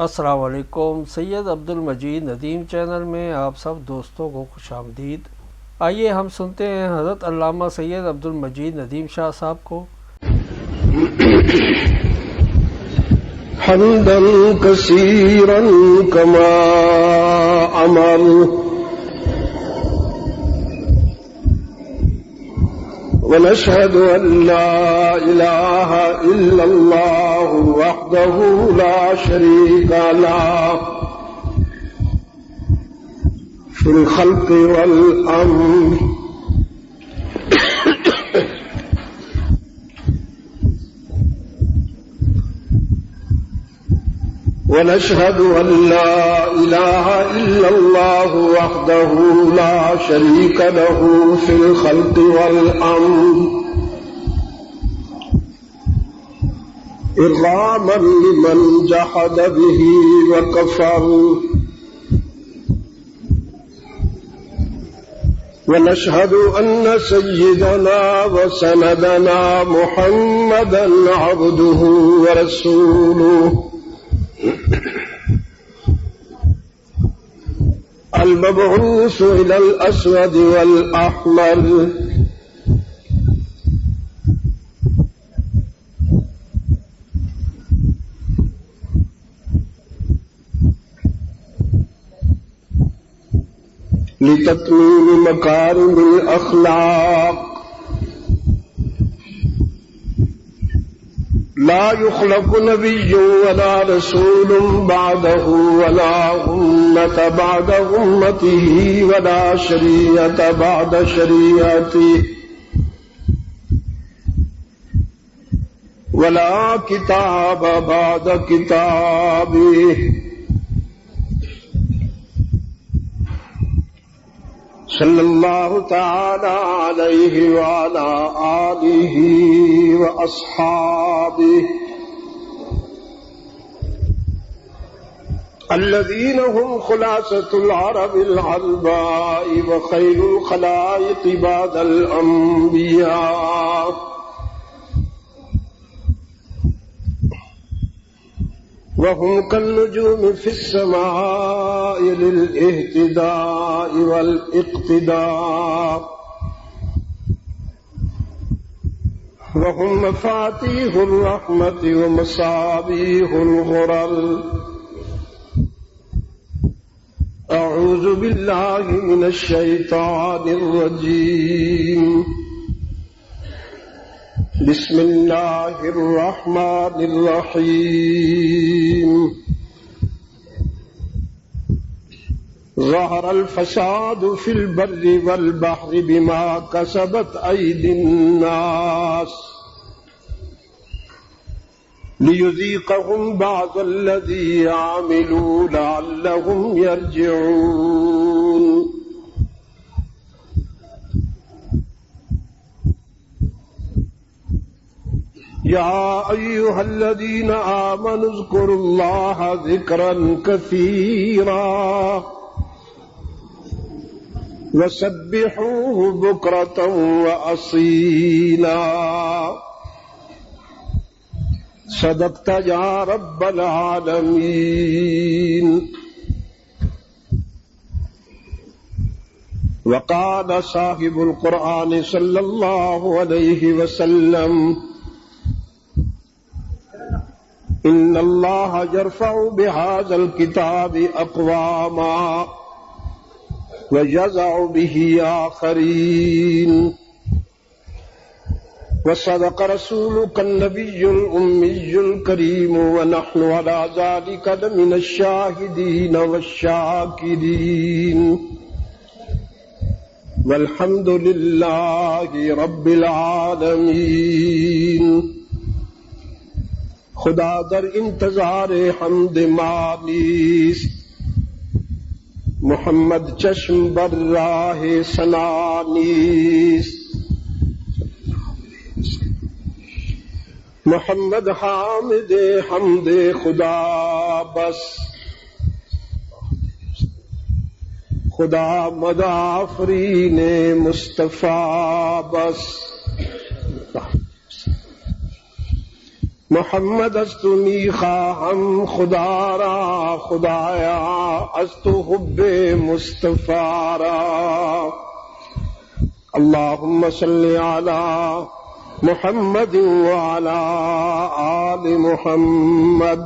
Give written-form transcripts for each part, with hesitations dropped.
السلام علیکم۔ سید عبد المجید ندیم چینل میں آپ سب دوستوں کو خوش آمدید۔ آئیے ہم سنتے ہیں حضرت علامہ سید عبد المجید ندیم شاہ صاحب کو۔ حمدا کثیرا کما امر ونشهد ان لا اله الا الله وحده لا شريك له في الخلق والامر ونشهد أن لا إله إلا الله وحده لا شريك له في الخلق والأمر إرغاما لمن جحد به وكفر ونشهد أن سيدنا وسندنا محمدا عبده ورسوله المبعوث إلى الأسود والأحمر لتتميم مكارم الأخلاق لا يخلق نبي ولا رسول بعده ولا أمة بعد أمته ولا شريعة بعد شريعته ولا كتاب بعد كتابه صلى الله تعالى عليه وعلى آله وأصحابه الذين هم خلاصة العرب العرباء وخير الخلائق بعد الأنبياء وهم كالنجوم في السماء للاهتداء والاقتداء وهم مفاتيح الرحمة ومصابيح الغرر أعوذ بالله من الشيطان الرجيم بسم الله الرحمن الرحيم ظهر الفساد في البر والبحر بما كسبت أيدي الناس ليذيقهم بعض الذي عملوا لعلهم يرجعون يا أيها الذين آمنوا اذكروا الله ذكرا كثيرا وسبحوه بكرة وأصيلا صدقت يا رب العالمين وقال صاحب القرآن صلى الله عليه وسلم إن الله يرفع بهذا الكتاب أقواما ويضع به آخرين وصدق رسولك النبي الأمي الكريم ونحن على ذلك لمن الشاهدين والشاكرين والحمد لله رب العالمين۔ خدا در انتظار حمد مالیست، محمد چشم بر راہ ثنا نیست، محمد حامد حمد خدا بس، خدا مدافرین مصطفیٰ بس۔ محمد از تو میخواهم خدا را، خدایا از تو حب مصطفی را. اللهم صل على محمد وعلى آل محمد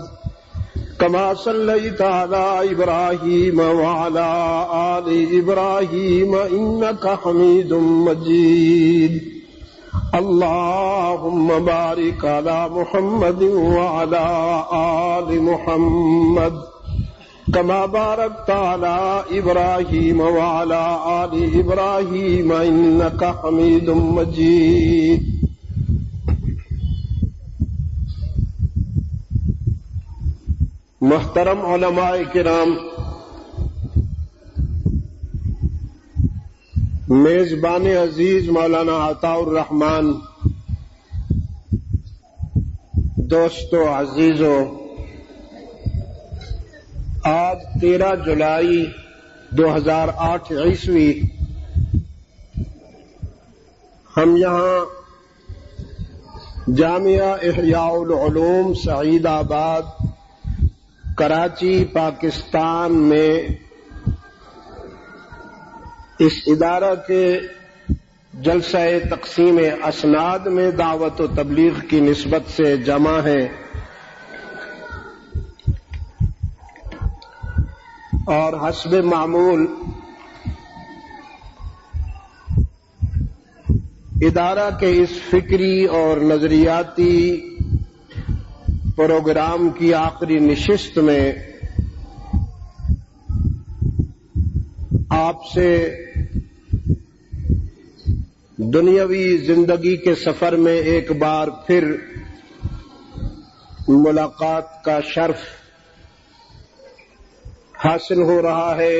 كما صليت على إبراهيم وعلى آل إبراهيم إنك حميد مجيد. اللهم بارك على محمد وعلى آل محمد كما باركت على إبراهيم وعلى آل إبراهيم إنك حميد مجيد. محترم علماء کرام، میزبان عزیز مولانا عطاء الرحمان، دوستو عزیزو، آج 13 جولائی 2008 عیسوی ہم یہاں جامعہ احیاء العلوم سعید آباد کراچی پاکستان میں اس ادارہ کے جلسہ تقسیم اسناد میں دعوت و تبلیغ کی نسبت سے جمع ہیں، اور حسب معمول ادارہ کے اس فکری اور نظریاتی پروگرام کی آخری نشست میں آپ سے دنیاوی زندگی کے سفر میں ایک بار پھر ملاقات کا شرف حاصل ہو رہا ہے.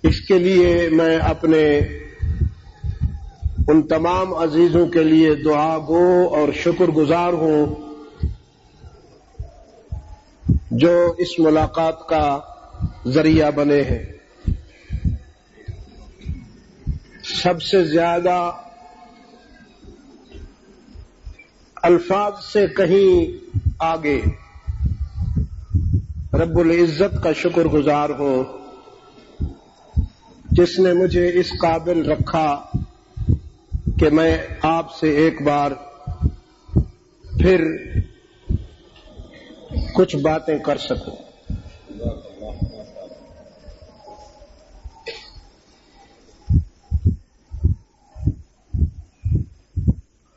اس کے لیے میں اپنے ان تمام عزیزوں کے لیے دعا گو اور شکر گزار ہوں جو اس ملاقات کا ذریعہ بنے ہیں. سب سے زیادہ الفاظ سے کہیں آگے رب العزت کا شکر گزار ہوں جس نے مجھے اس قابل رکھا کہ میں آپ سے ایک بار پھر کچھ باتیں کر سکوں.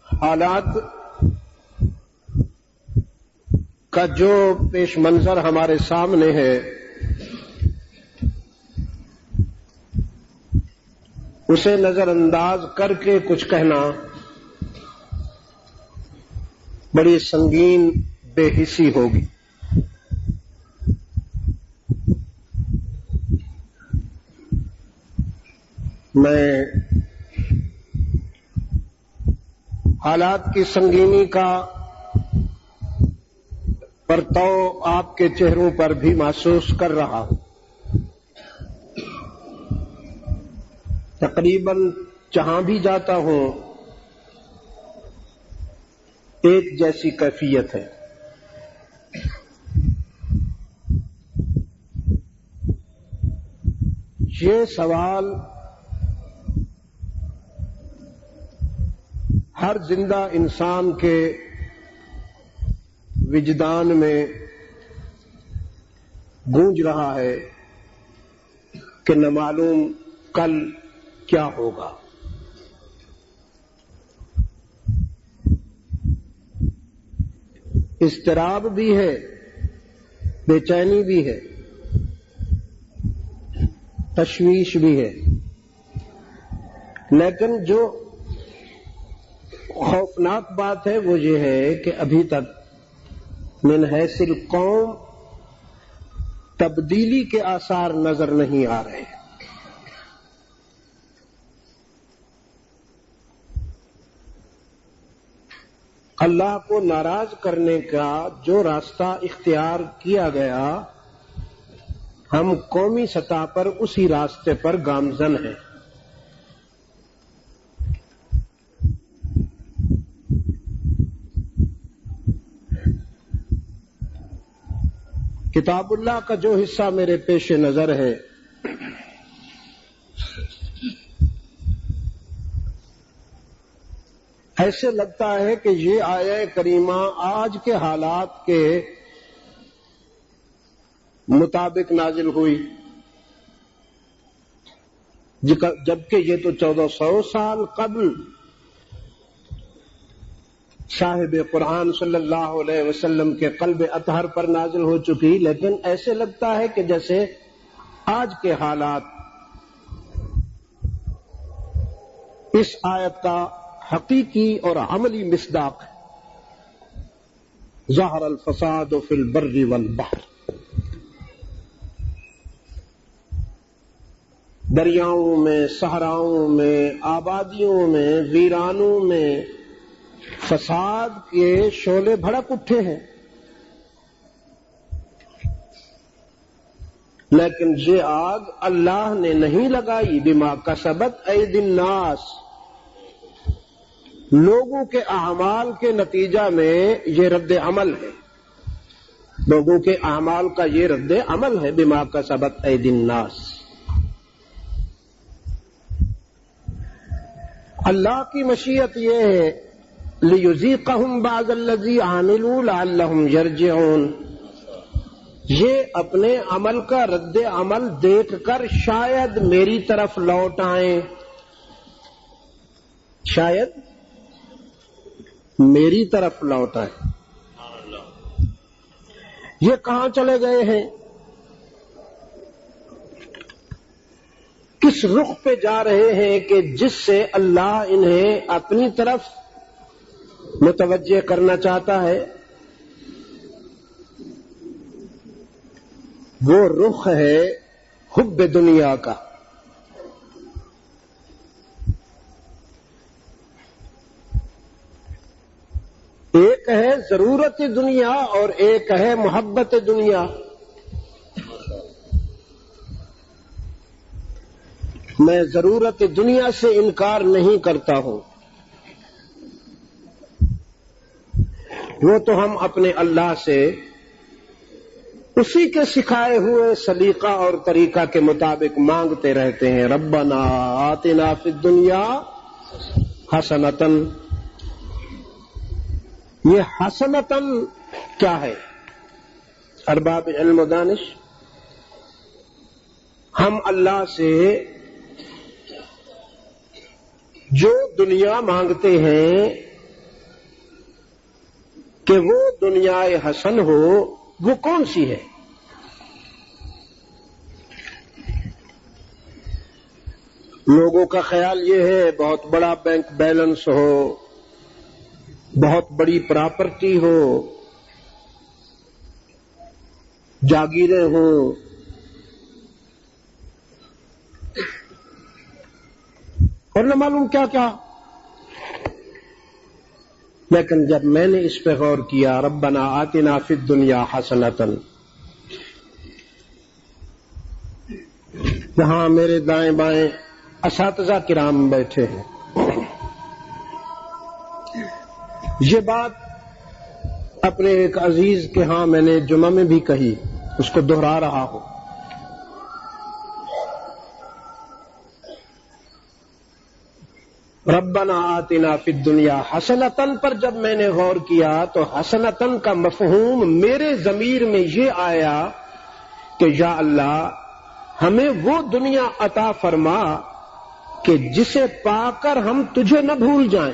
حالات کا جو پیش منظر ہمارے سامنے ہے اسے نظر انداز کر کے کچھ کہنا بڑی سنگین بے حسی ہوگی. میں حالات کی سنگینی کا پرتو آپ کے چہروں پر بھی محسوس کر رہا ہوں. تقریباً جہاں بھی جاتا ہوں ایک جیسی کیفیت ہے. یہ سوال ہر زندہ انسان کے وجدان میں گونج رہا ہے کہ نہ معلوم کل کیا ہوگا. اضطراب بھی ہے، بے چینی بھی ہے، تشویش بھی ہے، لیکن جو خوفناک بات ہے وہ یہ ہے کہ ابھی تک من حیث القوم تبدیلی کے آثار نظر نہیں آ رہے. اللہ کو ناراض کرنے کا جو راستہ اختیار کیا گیا ہم قومی سطح پر اسی راستے پر گامزن ہیں. کتاب اللہ کا جو حصہ میرے پیش نظر ہے ایسے لگتا ہے کہ یہ آیہ کریمہ آج کے حالات کے مطابق نازل ہوئی، جبکہ یہ تو 1400 سال قبل صاحب قرآن صلی اللہ علیہ وسلم کے قلب اطہر پر نازل ہو چکی، لیکن ایسے لگتا ہے کہ جیسے آج کے حالات اس آیت کا حقیقی اور عملی مصداق ہے۔ ظہر الفساد فی البر والبحر، دریاؤں میں، صحراؤں میں، آبادیوں میں، ویرانوں میں فساد کے شعلے بھڑک اٹھے ہیں، لیکن یہ آگ اللہ نے نہیں لگائی، بما کسبت ایدی الناس، لوگوں کے اعمال کے نتیجہ میں یہ رد عمل ہے، لوگوں کے اعمال کا یہ رد عمل ہے، بما کسبت ایدی الناس۔ اللہ کی مشیت یہ ہے لیذیقہم بعض الذی عملوا لعلہم یرجعون، یہ اپنے عمل کا رد عمل دیکھ کر شاید میری طرف لوٹ آئیں، شاید میری طرف لوٹ آئیں۔ یہ کہاں چلے گئے ہیں؟ کس رخ پہ جا رہے ہیں کہ جس سے اللہ انہیں اپنی طرف متوجہ کرنا چاہتا ہے؟ وہ رخ ہے حب دنیا کا۔ ایک ہے ضرورت دنیا اور ایک ہے محبت دنیا۔ میں ضرورت دنیا سے انکار نہیں کرتا ہوں، وہ تو ہم اپنے اللہ سے اسی کے سکھائے ہوئے سلیقہ اور طریقہ کے مطابق مانگتے رہتے ہیں، ربنا آتنا فی الدنیا حسنۃ۔ یہ حسنۃ کیا ہے؟ ارباب علم و دانش، ہم اللہ سے جو دنیا مانگتے ہیں کہ وہ دنیا حسن ہو، وہ کون سی ہے؟ لوگوں کا خیال یہ ہے بہت بڑا بینک بیلنس ہو، بہت بڑی پراپرٹی ہو، جاگیریں ہوں، اور نہ معلوم کیا کیا۔ لیکن جب میں نے اس پہ غور کیا، ربنا آتنا فی الدنیا حسنۃ، جہاں میرے دائیں بائیں اساتذہ کرام بیٹھے ہیں، یہ بات اپنے ایک عزیز کے ہاں میں نے جمعہ میں بھی کہی، اس کو دہرا رہا ہوں۔ ربنا آتنا فی الدنیا حسنۃ پر جب میں نے غور کیا تو حسنۃ کا مفہوم میرے ضمیر میں یہ آیا کہ یا اللہ ہمیں وہ دنیا عطا فرما کہ جسے پا کر ہم تجھے نہ بھول جائیں۔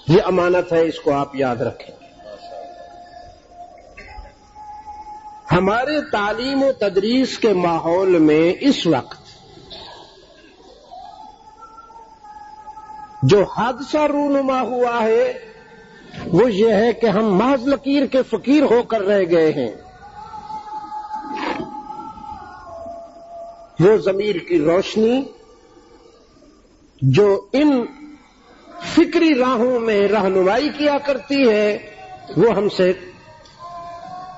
یہ امانت ہے، اس کو آپ یاد رکھیں۔ ہمارے تعلیم و تدریس کے ماحول میں اس وقت جو حادثہ رونما ہوا ہے وہ یہ ہے کہ ہم محض لکیر کے فقیر ہو کر رہ گئے ہیں۔ وہ ضمیر کی روشنی جو ان فکری راہوں میں رہنمائی کیا کرتی ہے وہ ہم سے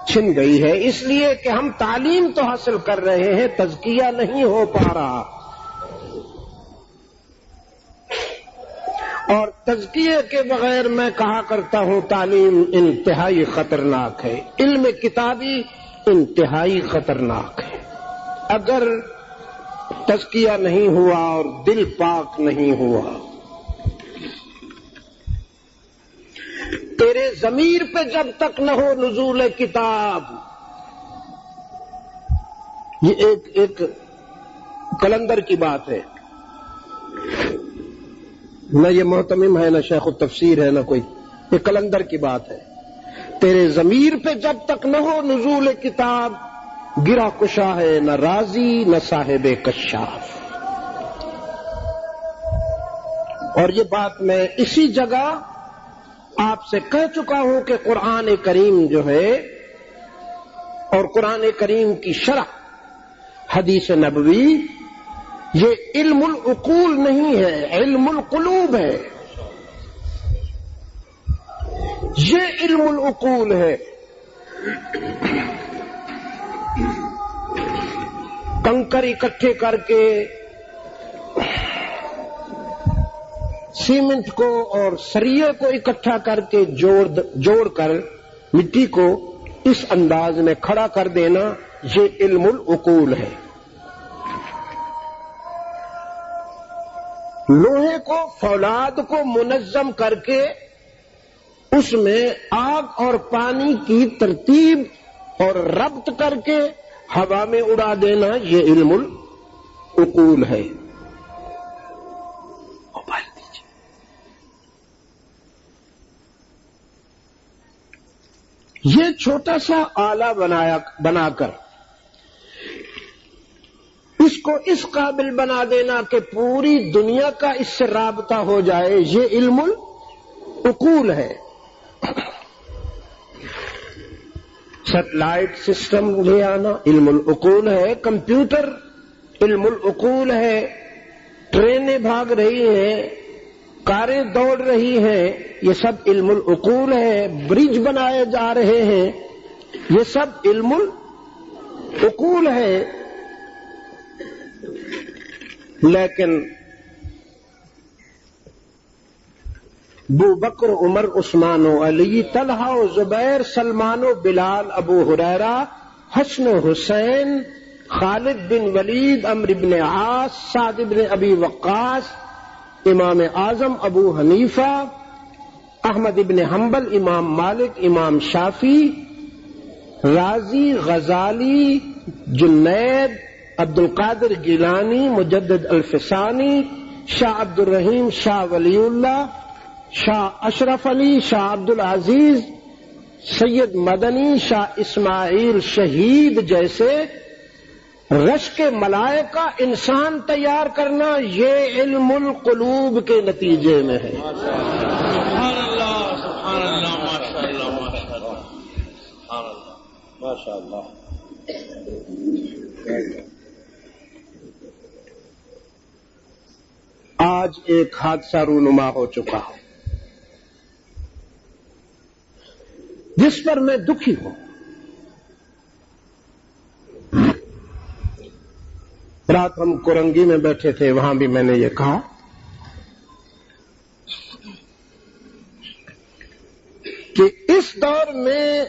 چھن گئی ہے، اس لیے کہ ہم تعلیم تو حاصل کر رہے ہیں، تزکیہ نہیں ہو پا رہا۔ اور تزکیے کے بغیر میں کہا کرتا ہوں تعلیم انتہائی خطرناک ہے، علم کتابی انتہائی خطرناک ہے۔ اگر تزکیہ نہیں ہوا اور دل پاک نہیں ہوا، تیرے ضمیر پہ جب تک نہ ہو نزول کتاب، یہ ایک کلندر کی بات ہے، نہ یہ محتمم ہے، نہ شیخ التفسیر ہے، نہ کوئی، یہ کلندر کی بات ہے۔ تیرے ضمیر پہ جب تک نہ ہو نزول کتاب، گرا کشا ہے نہ راضی نہ صاحب کشاف۔ اور یہ بات میں اسی جگہ آپ سے کہہ چکا ہوں کہ قرآن کریم جو ہے اور قرآن کریم کی شرح حدیث نبوی یہ علم العقول نہیں ہے، علم القلوب ہے، یہ علم العقول ہے۔ کنکر اکٹھے کر کے سیمنٹ کو اور سریے کو اکٹھا کر کے جوڑ کر مٹی کو اس انداز میں کھڑا کر دینا، یہ علم العقول ہے۔ لوہے کو، فولاد کو منظم کر کے اس میں آگ اور پانی کی ترتیب اور ربط کر کے ہوا میں اڑا دینا، یہ علم العقول ہے۔ موبائل دیجیے۔ یہ چھوٹا سا آلہ بنا کر اس کو اس قابل بنا دینا کہ پوری دنیا کا اس سے رابطہ ہو جائے، یہ علم العقول ہے۔ سیٹلائٹ سسٹم لے آنا علم العقول ہے، کمپیوٹر علم العقول ہے، ٹرینیں بھاگ رہی ہیں، کاریں دوڑ رہی ہیں، یہ سب علم العقول ہے، برج بنائے جا رہے ہیں، یہ سب علم العقول ہے۔ لیکن ابو بکر، عمر، عثمان و علی، طلحہ و زبیر، سلمان و بلال، ابو ہریرہ، حسن و حسین، خالد بن ولید، عمرو بن عاص، سعد بن ابی وقاص، امام اعظم ابو حنیفہ، احمد بن حنبل، امام مالک، امام شافعی، رازی، غزالی، جنید، عبد القادر گیلانی، مجدد الفسانی، شاہ عبد الرحیم، شاہ ولی اللہ، شاہ اشرف علی، شاہ عبد العزیز، سید مدنی، شاہ اسماعیل شہید جیسے رش کے ملائکہ انسان تیار کرنا، یہ علم القلوب کے نتیجے میں ہے۔ سبحان اللہ، سبحان اللہ، ماشاء اللہ، ماشاء اللہ، سبحان اللہ، ماشاء اللہ۔ آج ایک حادثہ رونما ہو چکا ہے جس پر میں دکھی ہوں۔ رات ہم کورنگی میں بیٹھے تھے، وہاں بھی میں نے یہ کہا کہ اس دور میں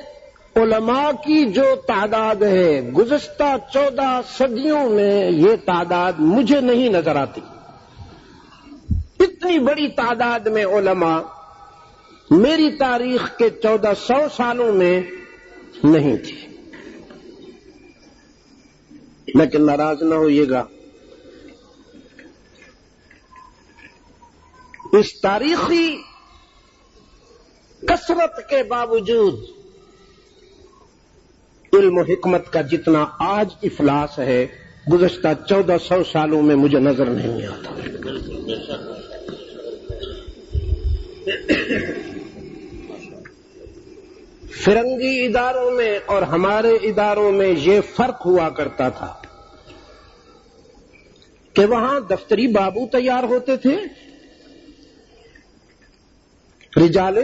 علماء کی جو تعداد ہے گزشتہ 14 صدیوں میں یہ تعداد مجھے نہیں نظر آتی۔ اتنی بڑی تعداد میں علماء میری تاریخ کے 1400 سالوں میں نہیں تھی۔ لیکن ناراض نہ ہوئیے گا، اس تاریخی کثرت کے باوجود علم و حکمت کا جتنا آج افلاس ہے گزشتہ 1400 سالوں میں مجھے نظر نہیں آتا۔ فرنگی اداروں میں اور ہمارے اداروں میں یہ فرق ہوا کرتا تھا کہ وہاں دفتری بابو تیار ہوتے تھے، رجال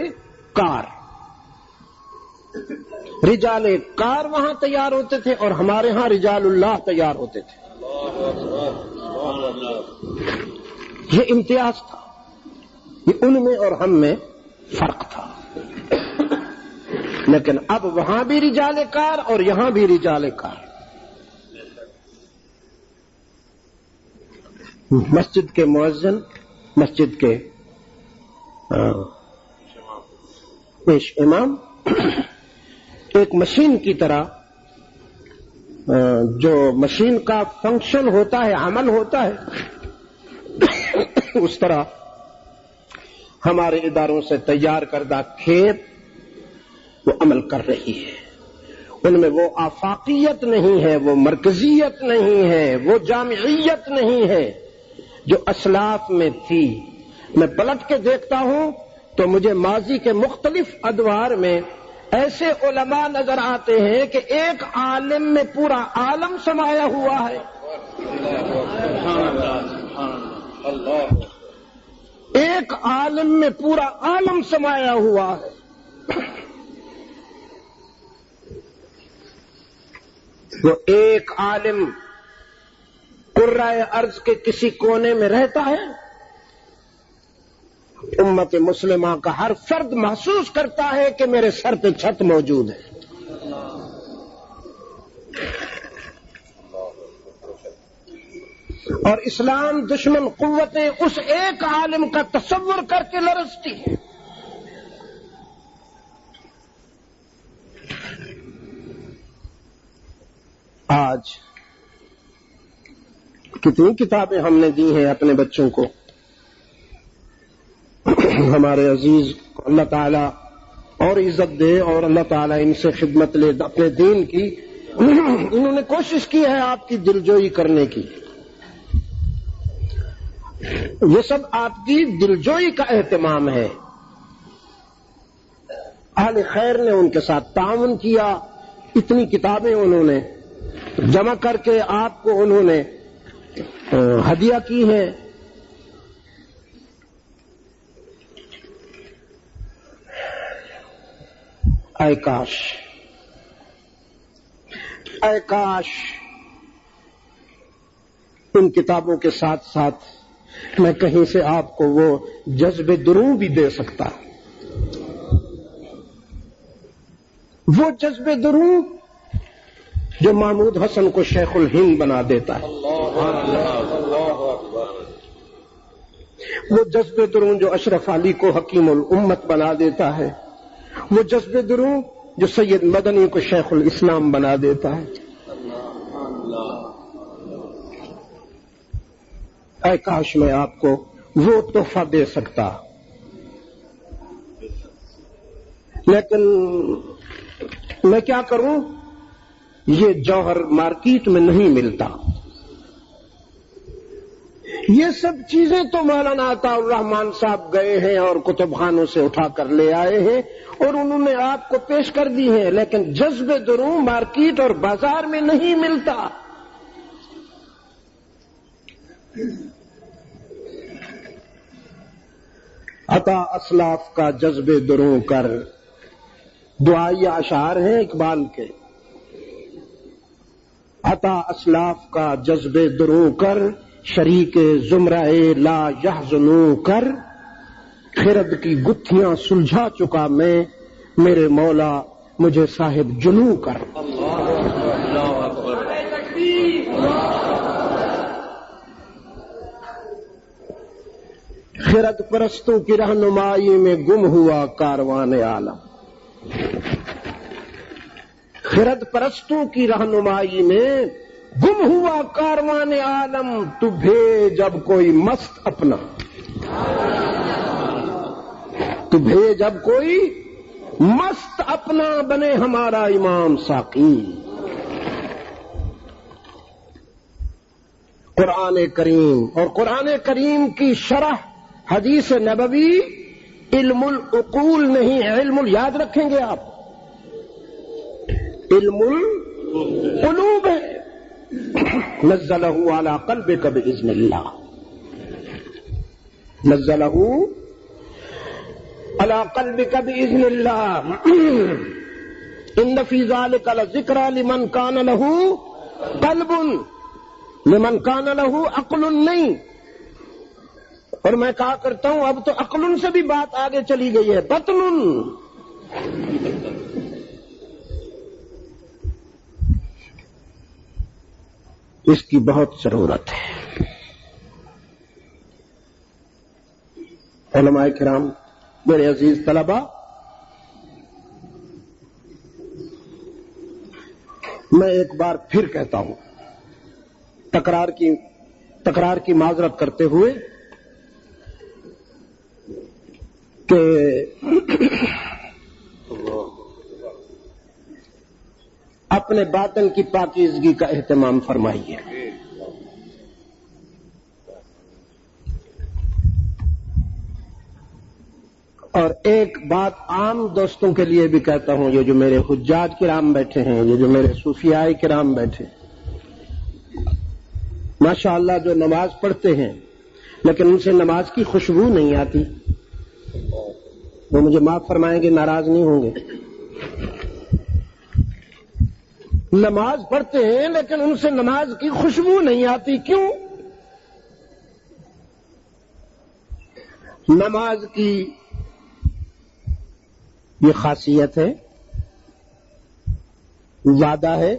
کار وہاں تیار ہوتے تھے، اور ہمارے ہاں رجال اللہ تیار ہوتے تھے۔ یہ امتیاز تھا۔ یہ ان میں اور ہم میں فرق تھا. لیکن اب وہاں بھی رجال کار اور یہاں بھی رجال کار. مسجد کے مؤذن، مسجد کے پیش امام ایک مشین کی طرح، جو مشین کا فنکشن ہوتا ہے، عمل ہوتا ہے، اس طرح ہمارے اداروں سے تیار کردہ کھیپ وہ عمل کر رہی ہے. ان میں وہ آفاقیت نہیں ہے، وہ مرکزیت نہیں ہے، وہ جامعیت نہیں ہے جو اسلاف میں تھی. میں پلٹ کے دیکھتا ہوں تو مجھے ماضی کے مختلف ادوار میں ایسے علماء نظر آتے ہیں کہ ایک عالم میں پورا عالم سمایا ہوا ہے. ایک عالم میں پورا عالم سمایا ہوا ہے. وہ ایک عالم قرۂ ارض کے کسی کونے میں رہتا ہے. امت مسلمہ کا ہر فرد محسوس کرتا ہے کہ میرے سر پہ چھت موجود ہے. اور اسلام دشمن قوتیں اس ایک عالم کا تصور کر کے لرزتی ہیں. آج کتنی کتابیں ہم نے دی ہیں اپنے بچوں کو. ہمارے عزیز اللہ تعالیٰ اور عزت دے اور اللہ تعالیٰ ان سے خدمت لے اپنے دین کی. انہوں نے کوشش کی ہے آپ کی دلجوئی کرنے کی. یہ سب آپ کی دلجوئی کا اہتمام ہے. اہل خیر نے ان کے ساتھ تعاون کیا. اتنی کتابیں انہوں نے جمع کر کے آپ کو انہوں نے ہدیہ کی ہیں. اے کاش، اے کاش ان کتابوں کے ساتھ ساتھ میں کہیں سے آپ کو وہ جذب دروں بھی دے سکتا. وہ جذب دروں جو محمود حسن کو شیخ الہند بنا دیتا ہے. وہ جذب دروں جو اشرف علی کو حکیم الامت بنا دیتا ہے. وہ جذب دروں جو سید مدنی کو شیخ الاسلام بنا دیتا ہے. اے کاش میں آپ کو وہ تحفہ دے سکتا. لیکن میں کیا کروں، یہ جوہر مارکیٹ میں نہیں ملتا. یہ سب چیزیں تو مولانا عطا الرحمان صاحب گئے ہیں اور کتب خانوں سے اٹھا کر لے آئے ہیں اور انہوں نے آپ کو پیش کر دی ہیں. لیکن جذب دروں مارکیٹ اور بازار میں نہیں ملتا. عطا اسلاف کا جذب دروں کر، دعائیہ اشعار ہیں اقبال کے. عطا اسلاف کا جذب دروں کر، شریک زمرہ لا یحزنوں کر. خرد کی گتھیاں سلجھا چکا میں، میرے مولا مجھے صاحب جنوں کر. خرد پرستوں کی رہنمائی میں گم ہوا کاروان عالم. خرد پرستوں کی رہنمائی میں گم ہوا کاروان عالم. تو بھیج اب کوئی مست اپنا، تو بھیج اب کوئی مست اپنا، بنے ہمارا امام ساقی. قرآن کریم اور قرآن کریم کی شرح حدیث نبوی علم العقول نہیں، علم یاد رکھیں گے آپ، علم القلوب ہے. نزلہ علی قلبک باذن اللہ، نزلہ علی قلبک باذن اللہ. ان فی ذلک لذکری لمن کان لہ قلب، لمن کان لہ عقل نہیں. اور میں کہا کرتا ہوں اب تو عقل سے بھی بات آگے چلی گئی ہے، بطن، اس کی بہت ضرورت ہے۔ علماء کرام، میرے عزیز طلباء، میں ایک بار پھر کہتا ہوں، تکرار کی معذرت کرتے ہوئے کہ اپنے باطن کی پاکیزگی کا اہتمام فرمائیے۔ اور ایک بات عام دوستوں کے لیے بھی کہتا ہوں، یہ جو میرے حجاج کرام بیٹھے ہیں، یہ جو میرے صوفیاء کرام بیٹھے ہیں، ماشاءاللہ جو نماز پڑھتے ہیں لیکن ان سے نماز کی خوشبو نہیں آتی، وہ مجھے معاف فرمائیں گے، ناراض نہیں ہوں گے۔ نماز پڑھتے ہیں لیکن ان سے نماز کی خوشبو نہیں آتی، کیوں؟ نماز کی یہ خاصیت ہے، وعدہ ہے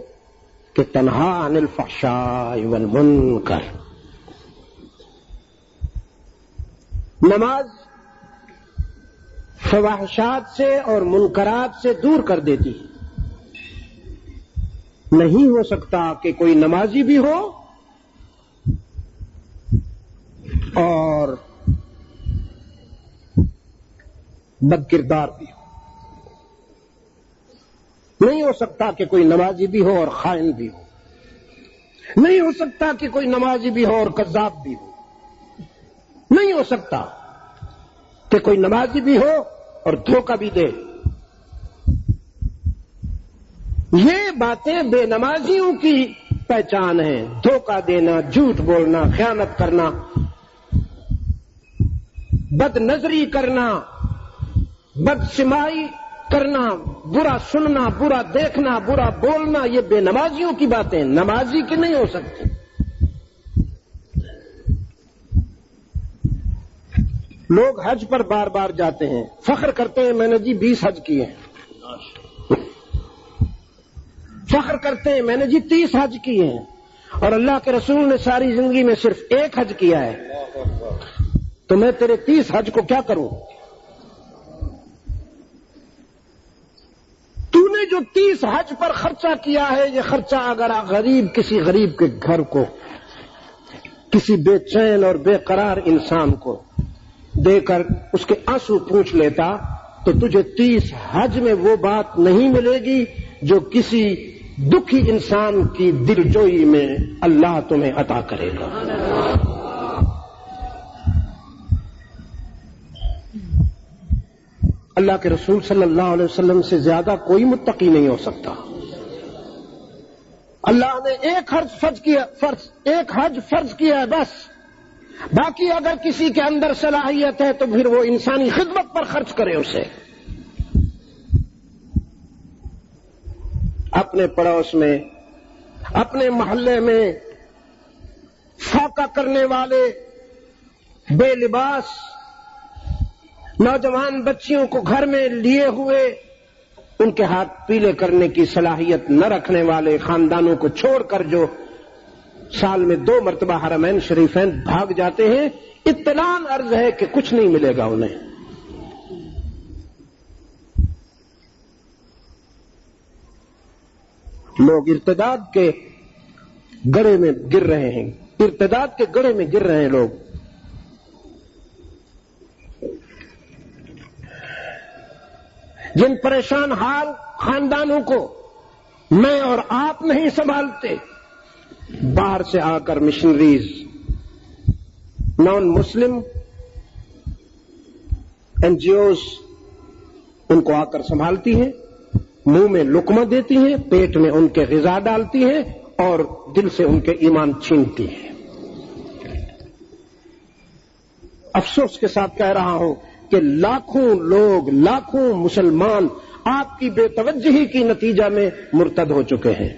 کہ تنہا عن الفحشاء والمنکر، نماز فواحشات سے اور منکرات سے دور کر دیتی ہے۔ نہیں ہو سکتا کہ کوئی نمازی بھی ہو اور بد کردار بھی ہو، نہیں ہو سکتا کہ کوئی نمازی بھی ہو اور خائن بھی ہو، نہیں ہو سکتا کہ کوئی نمازی بھی ہو اور کذاب بھی ہو، نہیں ہو سکتا کہ کوئی نمازی بھی ہو اور دھوکہ بھی دے۔ یہ باتیں بے نمازیوں کی پہچان ہے، دھوکہ دینا، جھوٹ بولنا، خیانت کرنا، بد نظری کرنا، بد سمائی کرنا، برا سننا، برا دیکھنا، برا بولنا، یہ بے نمازیوں کی باتیں، نمازی کی نہیں ہو سکتی۔ لوگ حج پر بار بار جاتے ہیں، فخر کرتے ہیں میں نے جی 20 حج کیے ہیں، فخر کرتے ہیں میں نے جی 30 حج کیے ہیں، اور اللہ کے رسول نے ساری زندگی میں صرف ایک حج کیا ہے، تو میں تیرے 30 حج کو کیا کروں؟ تو نے جو 30 حج پر خرچہ کیا ہے، یہ خرچہ اگر کسی غریب کے گھر کو، کسی بے چین اور بے قرار انسان کو دے کر اس کے آنسو پوچھ لیتا تو تجھے 30 حج میں وہ بات نہیں ملے گی جو کسی دکھی انسان کی دلجوئی میں اللہ تمہیں عطا کرے گا۔ اللہ کے رسول صلی اللہ علیہ وسلم سے زیادہ کوئی متقی نہیں ہو سکتا۔ اللہ نے ایک حج فرض کیا ہے بس، باقی اگر کسی کے اندر صلاحیت ہے تو پھر وہ انسانی خدمت پر خرچ کرے، اسے اپنے پڑوس میں، اپنے محلے میں فاقہ کرنے والے بے لباس نوجوان بچیوں کو گھر میں لیے ہوئے، ان کے ہاتھ پیلے کرنے کی صلاحیت نہ رکھنے والے خاندانوں کو چھوڑ کر جو سال میں 2 مرتبہ حرمین شریفین بھاگ جاتے ہیں، اطلاع عرض ہے کہ کچھ نہیں ملے گا انہیں۔ لوگ ارتداد کے گڑھے میں گر رہے ہیں، ارتداد کے گڑھے میں گر رہے ہیں لوگ۔ جن پریشان حال خاندانوں کو میں اور آپ نہیں سنبھالتے، باہر سے آ کر مشنریز، نان مسلم این جی اوز ان کو آ کر سنبھالتی ہیں، منہ میں لقمہ دیتی ہیں، پیٹ میں ان کے غذا ڈالتی ہیں اور دل سے ان کے ایمان چھینتی ہیں۔ افسوس کے ساتھ کہہ رہا ہوں کہ لاکھوں لوگ، لاکھوں مسلمان آپ کی بے توجہی کی نتیجہ میں مرتد ہو چکے ہیں۔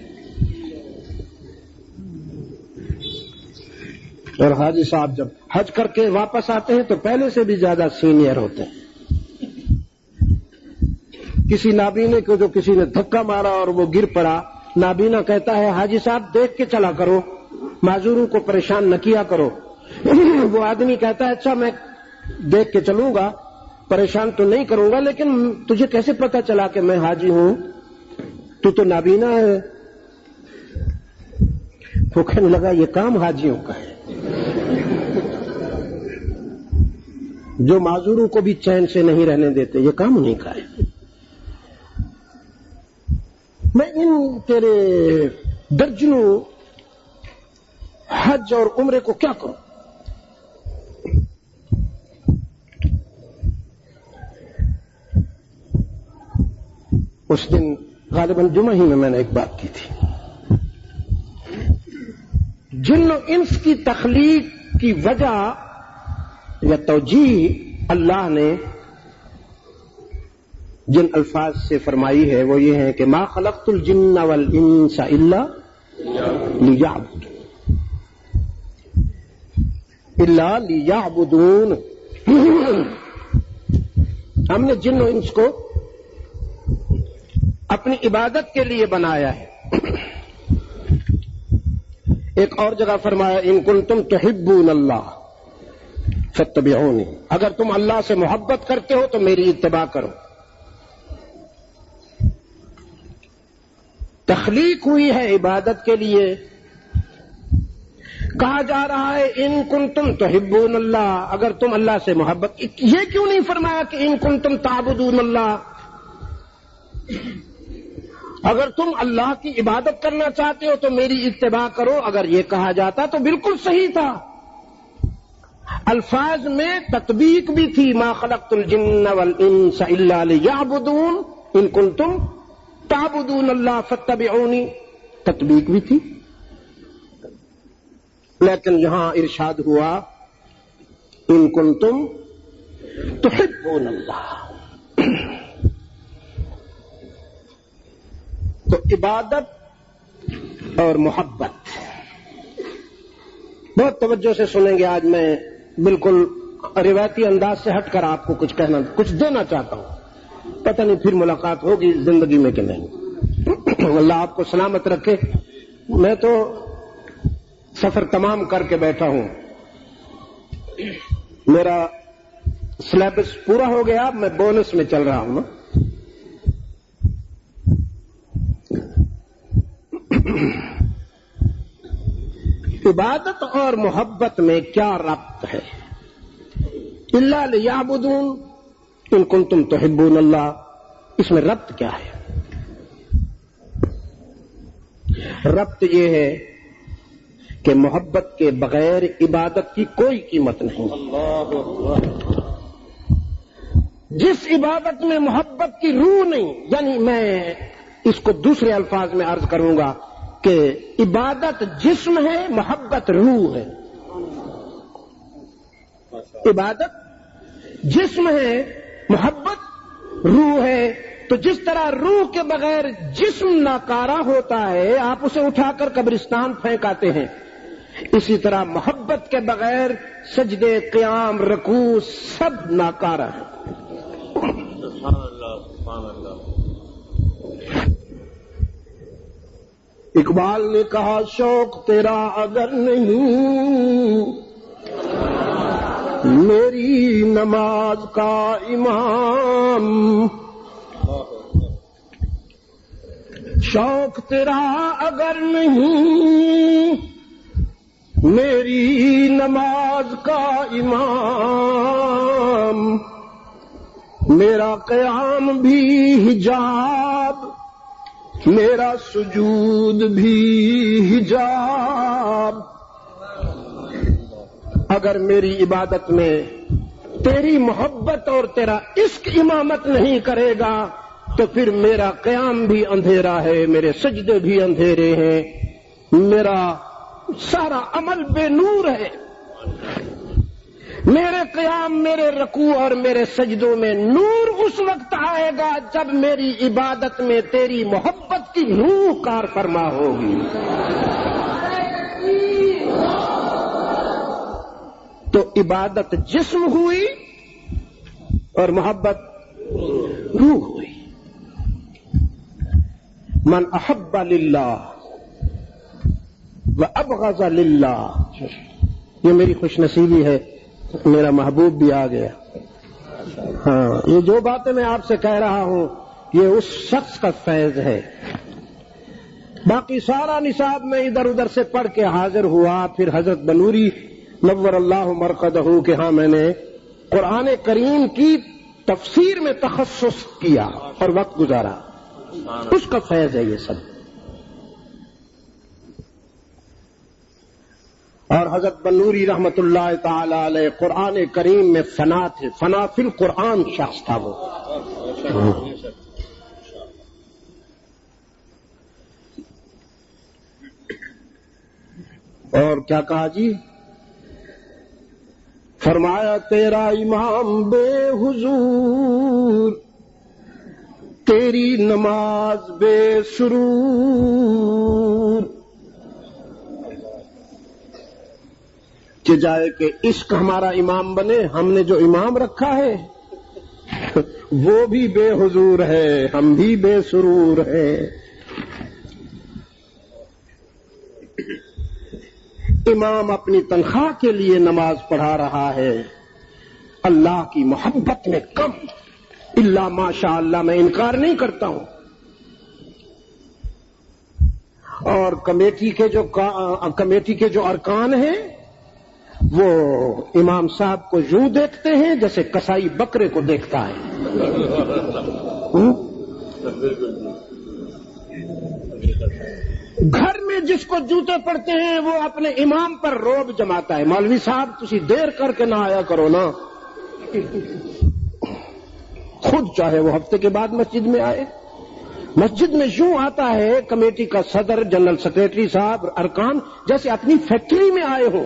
اور حاجی صاحب جب حج کر کے واپس آتے ہیں تو پہلے سے بھی زیادہ سینئر ہوتے ہیں. کسی نابینے کو جو کسی نے دھکا مارا اور وہ گر پڑا، نابینا کہتا ہے حاجی صاحب دیکھ کے چلا کرو، معذوروں کو پریشان نہ کیا کرو. وہ آدمی کہتا ہے اچھا میں دیکھ کے چلوں گا، پریشان تو نہیں کروں گا، لیکن تجھے کیسے پتا چلا کہ میں حاجی ہوں؟ تو نابینا ہے. وہ کہنے لگا یہ کام حاجیوں کا ہے، جو معذوروں کو بھی چین سے نہیں رہنے دیتے، یہ کام انہیں کا ہے. میں ان تیرے درجنوں حج اور عمرے کو کیا کروں؟ اس دن غالباً جمعہ ہی میں نے ایک بات کی تھی. جن و انس کی تخلیق کی وجہ یا توجیہ اللہ نے جن الفاظ سے فرمائی ہے وہ یہ ہے کہ ما خلقت الجن والانس الا لیعبدون. ہم نے جن و انس کو اپنی عبادت کے لیے بنایا ہے. ایک اور جگہ فرمایا ان کنتم تحبون اللہ فاتبعونی، اگر تم اللہ سے محبت کرتے ہو تو میری اتباع کرو. تخلیق ہوئی ہے عبادت کے لیے. کہا جا رہا ہے ان کنتم تحبون اللہ، اگر تم اللہ سے محبت، یہ کیوں نہیں فرمایا کہ ان کنتم تعبدون اللہ؟ اگر تم اللہ کی عبادت کرنا چاہتے ہو تو میری اتباع کرو. اگر یہ کہا جاتا تو بالکل صحیح تھا. الفاظ میں تطبیق بھی تھی، ما خلقت الجن والانس الا لیعبدون ان کنتم تعبدون اللہ فاتبعونی، تطبیق بھی تھی. لیکن یہاں ارشاد ہوا ان کنتم تحبون اللہ. تو عبادت اور محبت بہت توجہ سے سنیں گے. آج میں بالکل روایتی انداز سے ہٹ کر آپ کو کچھ دینا چاہتا ہوں. پتہ نہیں پھر ملاقات ہوگی زندگی میں کہ نہیں. اللہ آپ کو سلامت رکھے. میں تو سفر تمام کر کے بیٹھا ہوں، میرا سلیبس پورا ہو گیا، میں بونس میں چل رہا ہوں نا. عبادت اور محبت میں کیا ربط ہے؟ الا لیعبدون ان کنتم تحبون اللہ، اس میں ربط کیا ہے؟ ربط یہ ہے کہ محبت کے بغیر عبادت کی کوئی قیمت نہیں. جس عبادت میں محبت کی روح نہیں، یعنی میں اس کو دوسرے الفاظ میں عرض کروں گا کہ عبادت جسم ہے، محبت روح ہے. عبادت جسم ہے، محبت روح ہے. تو جس طرح روح کے بغیر جسم ناکارہ ہوتا ہے، آپ اسے اٹھا کر قبرستان پھینک آتے ہیں، اسی طرح محبت کے بغیر سجدے، قیام، رکوع سب ناکارہ ہے. سبحان اللہ سبحان اللہ. اقبال نے کہا شوق تیرا اگر نہیں میری نماز کا امام، شوق تیرا اگر نہیں میری نماز کا امام، میرا قیام بھی حجاب، میرا سجود بھی حجاب. اگر میری عبادت میں تیری محبت اور تیرا عشق امامت نہیں کرے گا تو پھر میرا قیام بھی اندھیرا ہے، میرے سجدے بھی اندھیرے ہیں، میرا سارا عمل بے نور ہے. میرے قیام، میرے رکوع اور میرے سجدوں میں نور اس وقت آئے گا جب میری عبادت میں تیری محبت کی روح کار فرما ہوگی. تو عبادت جسم ہوئی اور محبت روح ہوئی. من احب للہ وابغض للہ، یہ میری خوش نصیبی ہے، میرا محبوب بھی آ گیا. ہاں، یہ جو باتیں میں آپ سے کہہ رہا ہوں یہ اس شخص کا فیض ہے. باقی سارا نصاب میں ادھر ادھر سے پڑھ کے حاضر ہوا. پھر حضرت بنوری نور اللہ مرقدہ کہ ہاں میں نے قرآن کریم کی تفسیر میں تخصص کیا اور وقت گزارا، اس کا فیض ہے یہ سب. اور حضرت بنوری رحمت اللہ تعالی علیہ قرآن کریم میں فنا تھے، فنا فی القرآن شخص تھا وہ. اور کیا کہا جی؟ فرمایا تیرا امام بے حضور، تیری نماز بے سرور. کہ جائے کہ عشق ہمارا امام بنے، ہم نے جو امام رکھا ہے وہ بھی بے حضور ہے، ہم بھی بے سرور ہے. امام اپنی تنخواہ کے لیے نماز پڑھا رہا ہے، اللہ کی محبت میں کم. الا ماشاء اللہ، میں انکار نہیں کرتا ہوں. اور کمیٹی کے جو ارکان ہیں وہ امام صاحب کو یوں دیکھتے ہیں جیسے کسائی بکرے کو دیکھتا ہے. گھر میں جس کو جوتے پڑتے ہیں وہ اپنے امام پر روب جماتا ہے. مولوی صاحب تسی دیر کر کے نہ آیا کرو نا، خود چاہے وہ ہفتے کے بعد مسجد میں آئے. مسجد میں یوں آتا ہے کمیٹی کا صدر، جنرل سیکریٹری صاحب، ارکان جیسے اپنی فیکٹری میں آئے ہو.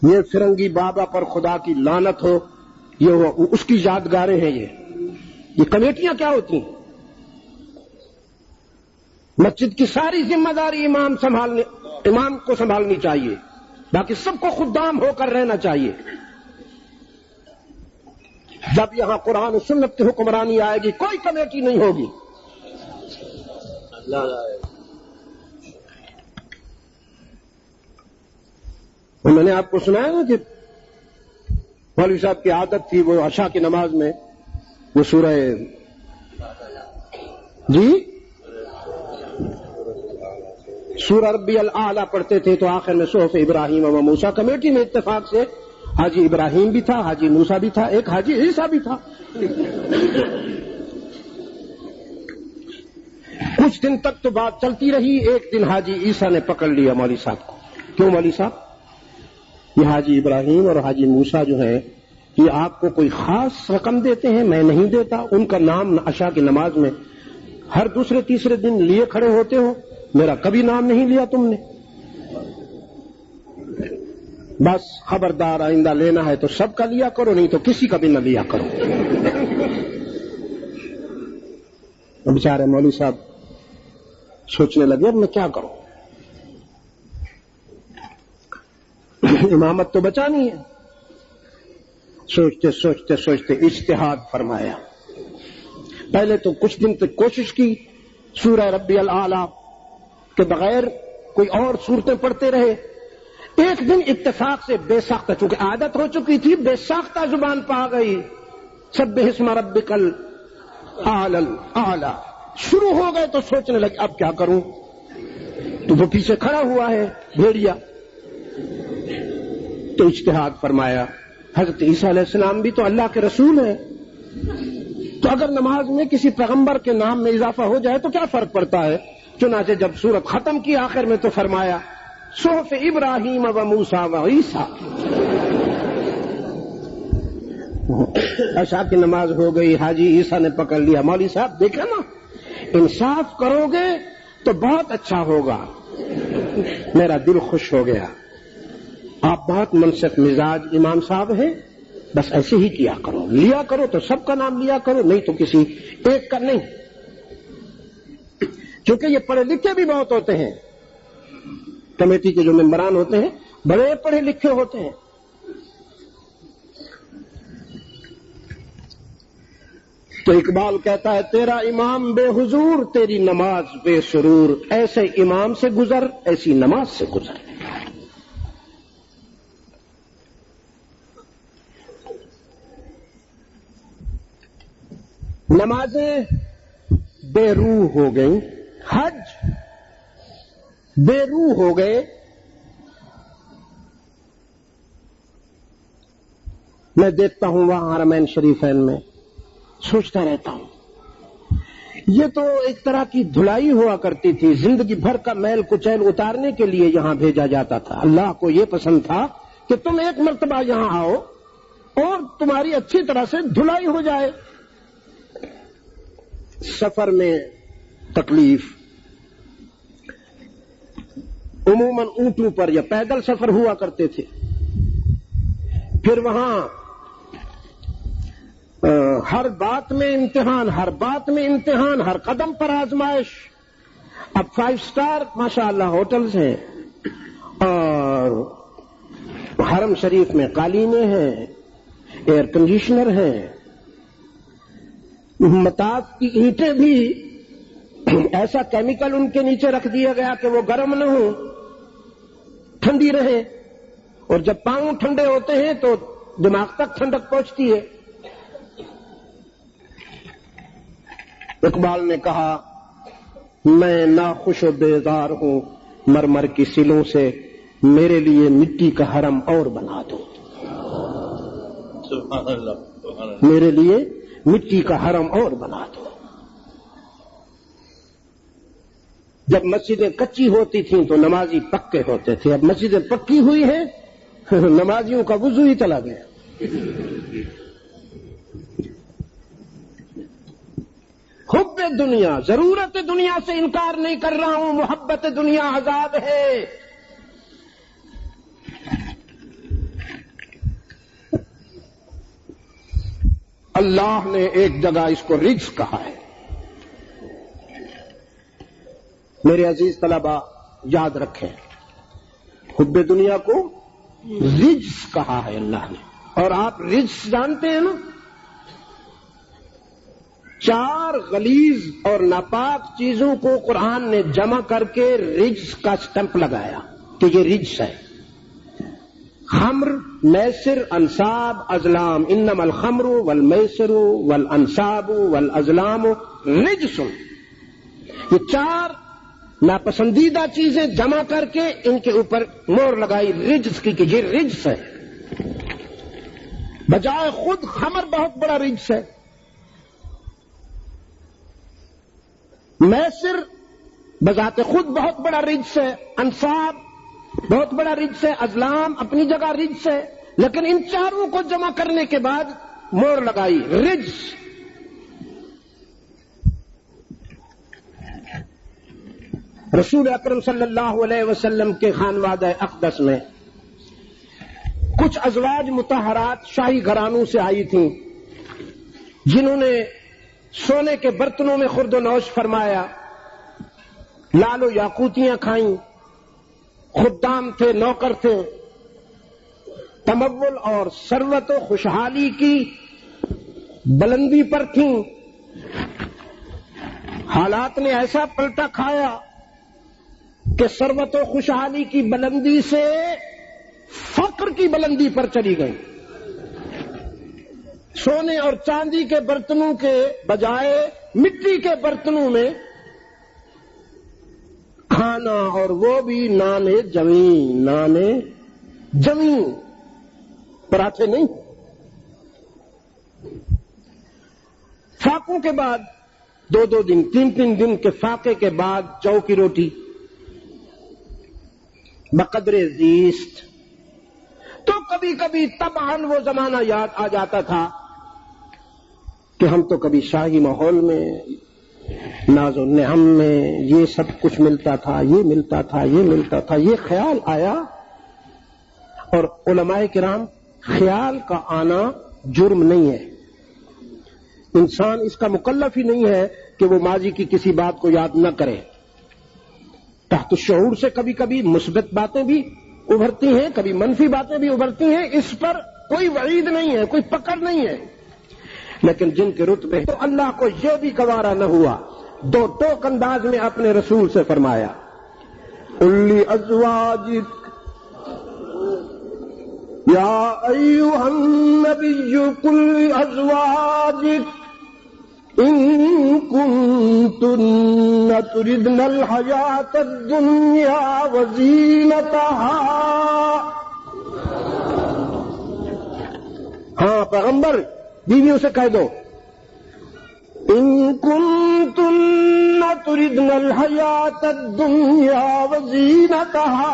یہ فرنگی بابا پر خدا کی لعنت ہو، یہ اس کی یادگاریں ہیں. یہ کمیٹیاں کیا ہوتی ہیں؟ مسجد کی ساری ذمہ داری امام کو سنبھالنی چاہیے، باقی سب کو خدام ہو کر رہنا چاہیے. جب یہاں قرآن و سنت کی حکمرانی آئے گی کوئی کمیٹی نہیں ہوگی. میں نے آپ کو سنایا نا کہ مولوی صاحب کی عادت تھی وہ عشاء کی نماز میں وہ سورہ ربی الاعلیٰ پڑھتے تھے تو آخر میں صحف ابراہیم و موسیٰ. کمیٹی میں اتفاق سے حاجی ابراہیم بھی تھا، حاجی موسیٰ بھی تھا، ایک حاجی عیسیٰ بھی تھا. کچھ دن تک تو بات چلتی رہی. ایک دن حاجی عیسیٰ نے پکڑ لیا مولوی صاحب کو. کیوں مولوی صاحب؟ یہ حاجی ابراہیم اور حاجی موسیٰ جو ہیں یہ آپ کو کوئی خاص رقم دیتے ہیں، میں نہیں دیتا. ان کا نام عشاء کی نماز میں ہر دوسرے تیسرے دن لیے کھڑے ہوتے ہو، میرا کبھی نام نہیں لیا تم نے. بس خبردار، آئندہ لینا ہے تو سب کا لیا کرو، نہیں تو کسی کا بھی نہ لیا کرو. بیچارے مولوی صاحب سوچنے لگے اب میں کیا کروں، امامت تو بچانی ہے. سوچتے سوچتے سوچتے اجتہاد فرمایا. پہلے تو کچھ دن تک کوشش کی سورہ ربی الاعلیٰ کے بغیر کوئی اور صورتیں پڑھتے رہے. ایک دن اتفاق سے بے ساختہ، چونکہ عادت ہو چکی تھی، بے ساختہ زبان پہ آ گئی سبح اسم ربک الاعلیٰ. شروع ہو گئے تو سوچنے لگے اب کیا کروں. تو وہ پیچھے کھڑا ہوا ہے بھیڑیا. تو اجتہاد فرمایا حضرت عیسیٰ علیہ السلام بھی تو اللہ کے رسول ہیں، تو اگر نماز میں کسی پیغمبر کے نام میں اضافہ ہو جائے تو کیا فرق پڑتا ہے. چنانچہ جب سورت ختم کی آخر میں تو فرمایا صحف ابراہیم و موسیٰ و عیسیٰ. عشاء کی نماز ہو گئی، حاجی عیسیٰ نے پکڑ لیا. مولوی صاحب دیکھا نا، انصاف کرو گے تو بہت اچھا ہوگا. میرا دل خوش ہو گیا. آپ بہت منصف مزاج امام صاحب ہیں، بس ایسے ہی کیا کرو، لیا کرو تو سب کا نام لیا کرو، نہیں تو کسی ایک کا نہیں. کیونکہ یہ پڑھے لکھے بھی بہت ہوتے ہیں، کمیٹی کے جو ممبران ہوتے ہیں بڑے پڑھے لکھے ہوتے ہیں. تو اقبال کہتا ہے تیرا امام بے حضور تیری نماز بے سرور، ایسے امام سے گزر ایسی نماز سے گزر. نمازیں بے روح ہو گئیں، حج بے روح ہو گئے. میں دیکھتا ہوں وہاں حرمین شریفین میں، سوچتا رہتا ہوں یہ تو ایک طرح کی دھلائی ہوا کرتی تھی، زندگی بھر کا میل کچیل اتارنے کے لیے یہاں بھیجا جاتا تھا. اللہ کو یہ پسند تھا کہ تم ایک مرتبہ یہاں آؤ اور تمہاری اچھی طرح سے دھلائی ہو جائے. سفر میں تکلیف، عموماً اونٹوں پر یا پیدل سفر ہوا کرتے تھے. پھر وہاں ہر بات میں امتحان، ہر بات میں امتحان، ہر قدم پر آزمائش. اب 5 سٹار ماشاء اللہ ہوٹلز ہیں اور حرم شریف میں قالینیں ہیں، ایئر کنڈیشنر ہیں، مطاف کی اینٹیں بھی ایسا کیمیکل ان کے نیچے رکھ دیا گیا کہ وہ گرم نہ ہوں، ٹھنڈی رہے. اور جب پاؤں ٹھنڈے ہوتے ہیں تو دماغ تک ٹھنڈک پہنچتی ہے. اقبال نے کہا میں ناخوش و بیزار ہوں مرمر کی سلوں سے، میرے لیے مٹی کا حرم اور بنا دو. سبحان اللہ سبحان اللہ. میرے لیے مٹی کا حرم اور بنا دو. جب مسجدیں کچی ہوتی تھیں تو نمازی پکے ہوتے تھے، اب مسجدیں پکی ہوئی ہیں نمازیوں کا وضو ہی چلا گیا. حب دنیا، ضرورت دنیا سے انکار نہیں کر رہا ہوں، محبت دنیا عذاب ہے. اللہ نے ایک جگہ اس کو رجس کہا ہے. میرے عزیز طلبہ یاد رکھیں، حب دنیا کو رجس کہا ہے اللہ نے. اور آپ رجس جانتے ہیں نا، 4 غلیظ اور ناپاک چیزوں کو قرآن نے جمع کر کے رجس کا سٹمپ لگایا کہ یہ رجس ہے. خمر، میسر، انصاب، ازلام، انما الخمر والمیسر والانصاب والازلام رجس. یہ 4 ناپسندیدہ چیزیں جمع کر کے ان کے اوپر مور لگائی رجس کی کہ یہ رجس ہے. بجائے خود خمر بہت بڑا رجس ہے، میسر بذات خود بہت بڑا رجس ہے، انصاب بہت بڑا رجس ہے، ازلام اپنی جگہ رجس ہے، لیکن ان 4 کو جمع کرنے کے بعد مور لگائی رجس. رسول اکرم صلی اللہ علیہ وسلم کے خانوادہ اقدس میں کچھ ازواج مطہرات شاہی گھرانوں سے آئی تھیں، جنہوں نے سونے کے برتنوں میں خورد و نوش فرمایا، لال و یاقوتیاں کھائیں، خدام تھے، نوکر تھے، تمول اور ثروت و خوشحالی کی بلندی پر تھیں. حالات نے ایسا پلٹا کھایا کہ ثروت و خوشحالی کی بلندی سے فقر کی بلندی پر چلی گئی. سونے اور چاندی کے برتنوں کے بجائے مٹی کے برتنوں میں کھانا، اور وہ بھی نانے جویں پراٹھے نہیں. فاقوں کے بعد 2 دن 3 دن کے فاقے کے بعد جو کی روٹی بقدر زیست. تو کبھی کبھی طبعاً وہ زمانہ یاد آ جاتا تھا کہ ہم تو کبھی شاہی ماحول میں ناز و نعم میں یہ سب کچھ ملتا تھا، یہ ملتا تھا، یہ ملتا تھا. یہ خیال آیا، اور علماء کرام خیال کا آنا جرم نہیں ہے. انسان اس کا مکلف ہی نہیں ہے کہ وہ ماضی کی کسی بات کو یاد نہ کرے. تحت الشعور سے کبھی کبھی مثبت باتیں بھی ابھرتی ہیں، کبھی منفی باتیں بھی ابھرتی ہیں، اس پر کوئی وعید نہیں ہے، کوئی پکڑ نہیں ہے، لیکن جن کے رتبے تو اللہ کو یہ بھی گوارا نہ ہوا، دو ٹوک انداز میں اپنے رسول سے فرمایا، قل ازواجک یا ایھا النبی قل ازواجک ان کنتن تردن الحیاۃ الدنیا وزینتہا۔ ہاں پیغمبر، بیویوں سے کہہ دو، ان کنتن تردن الحیاۃ الدنیا وزینتہا،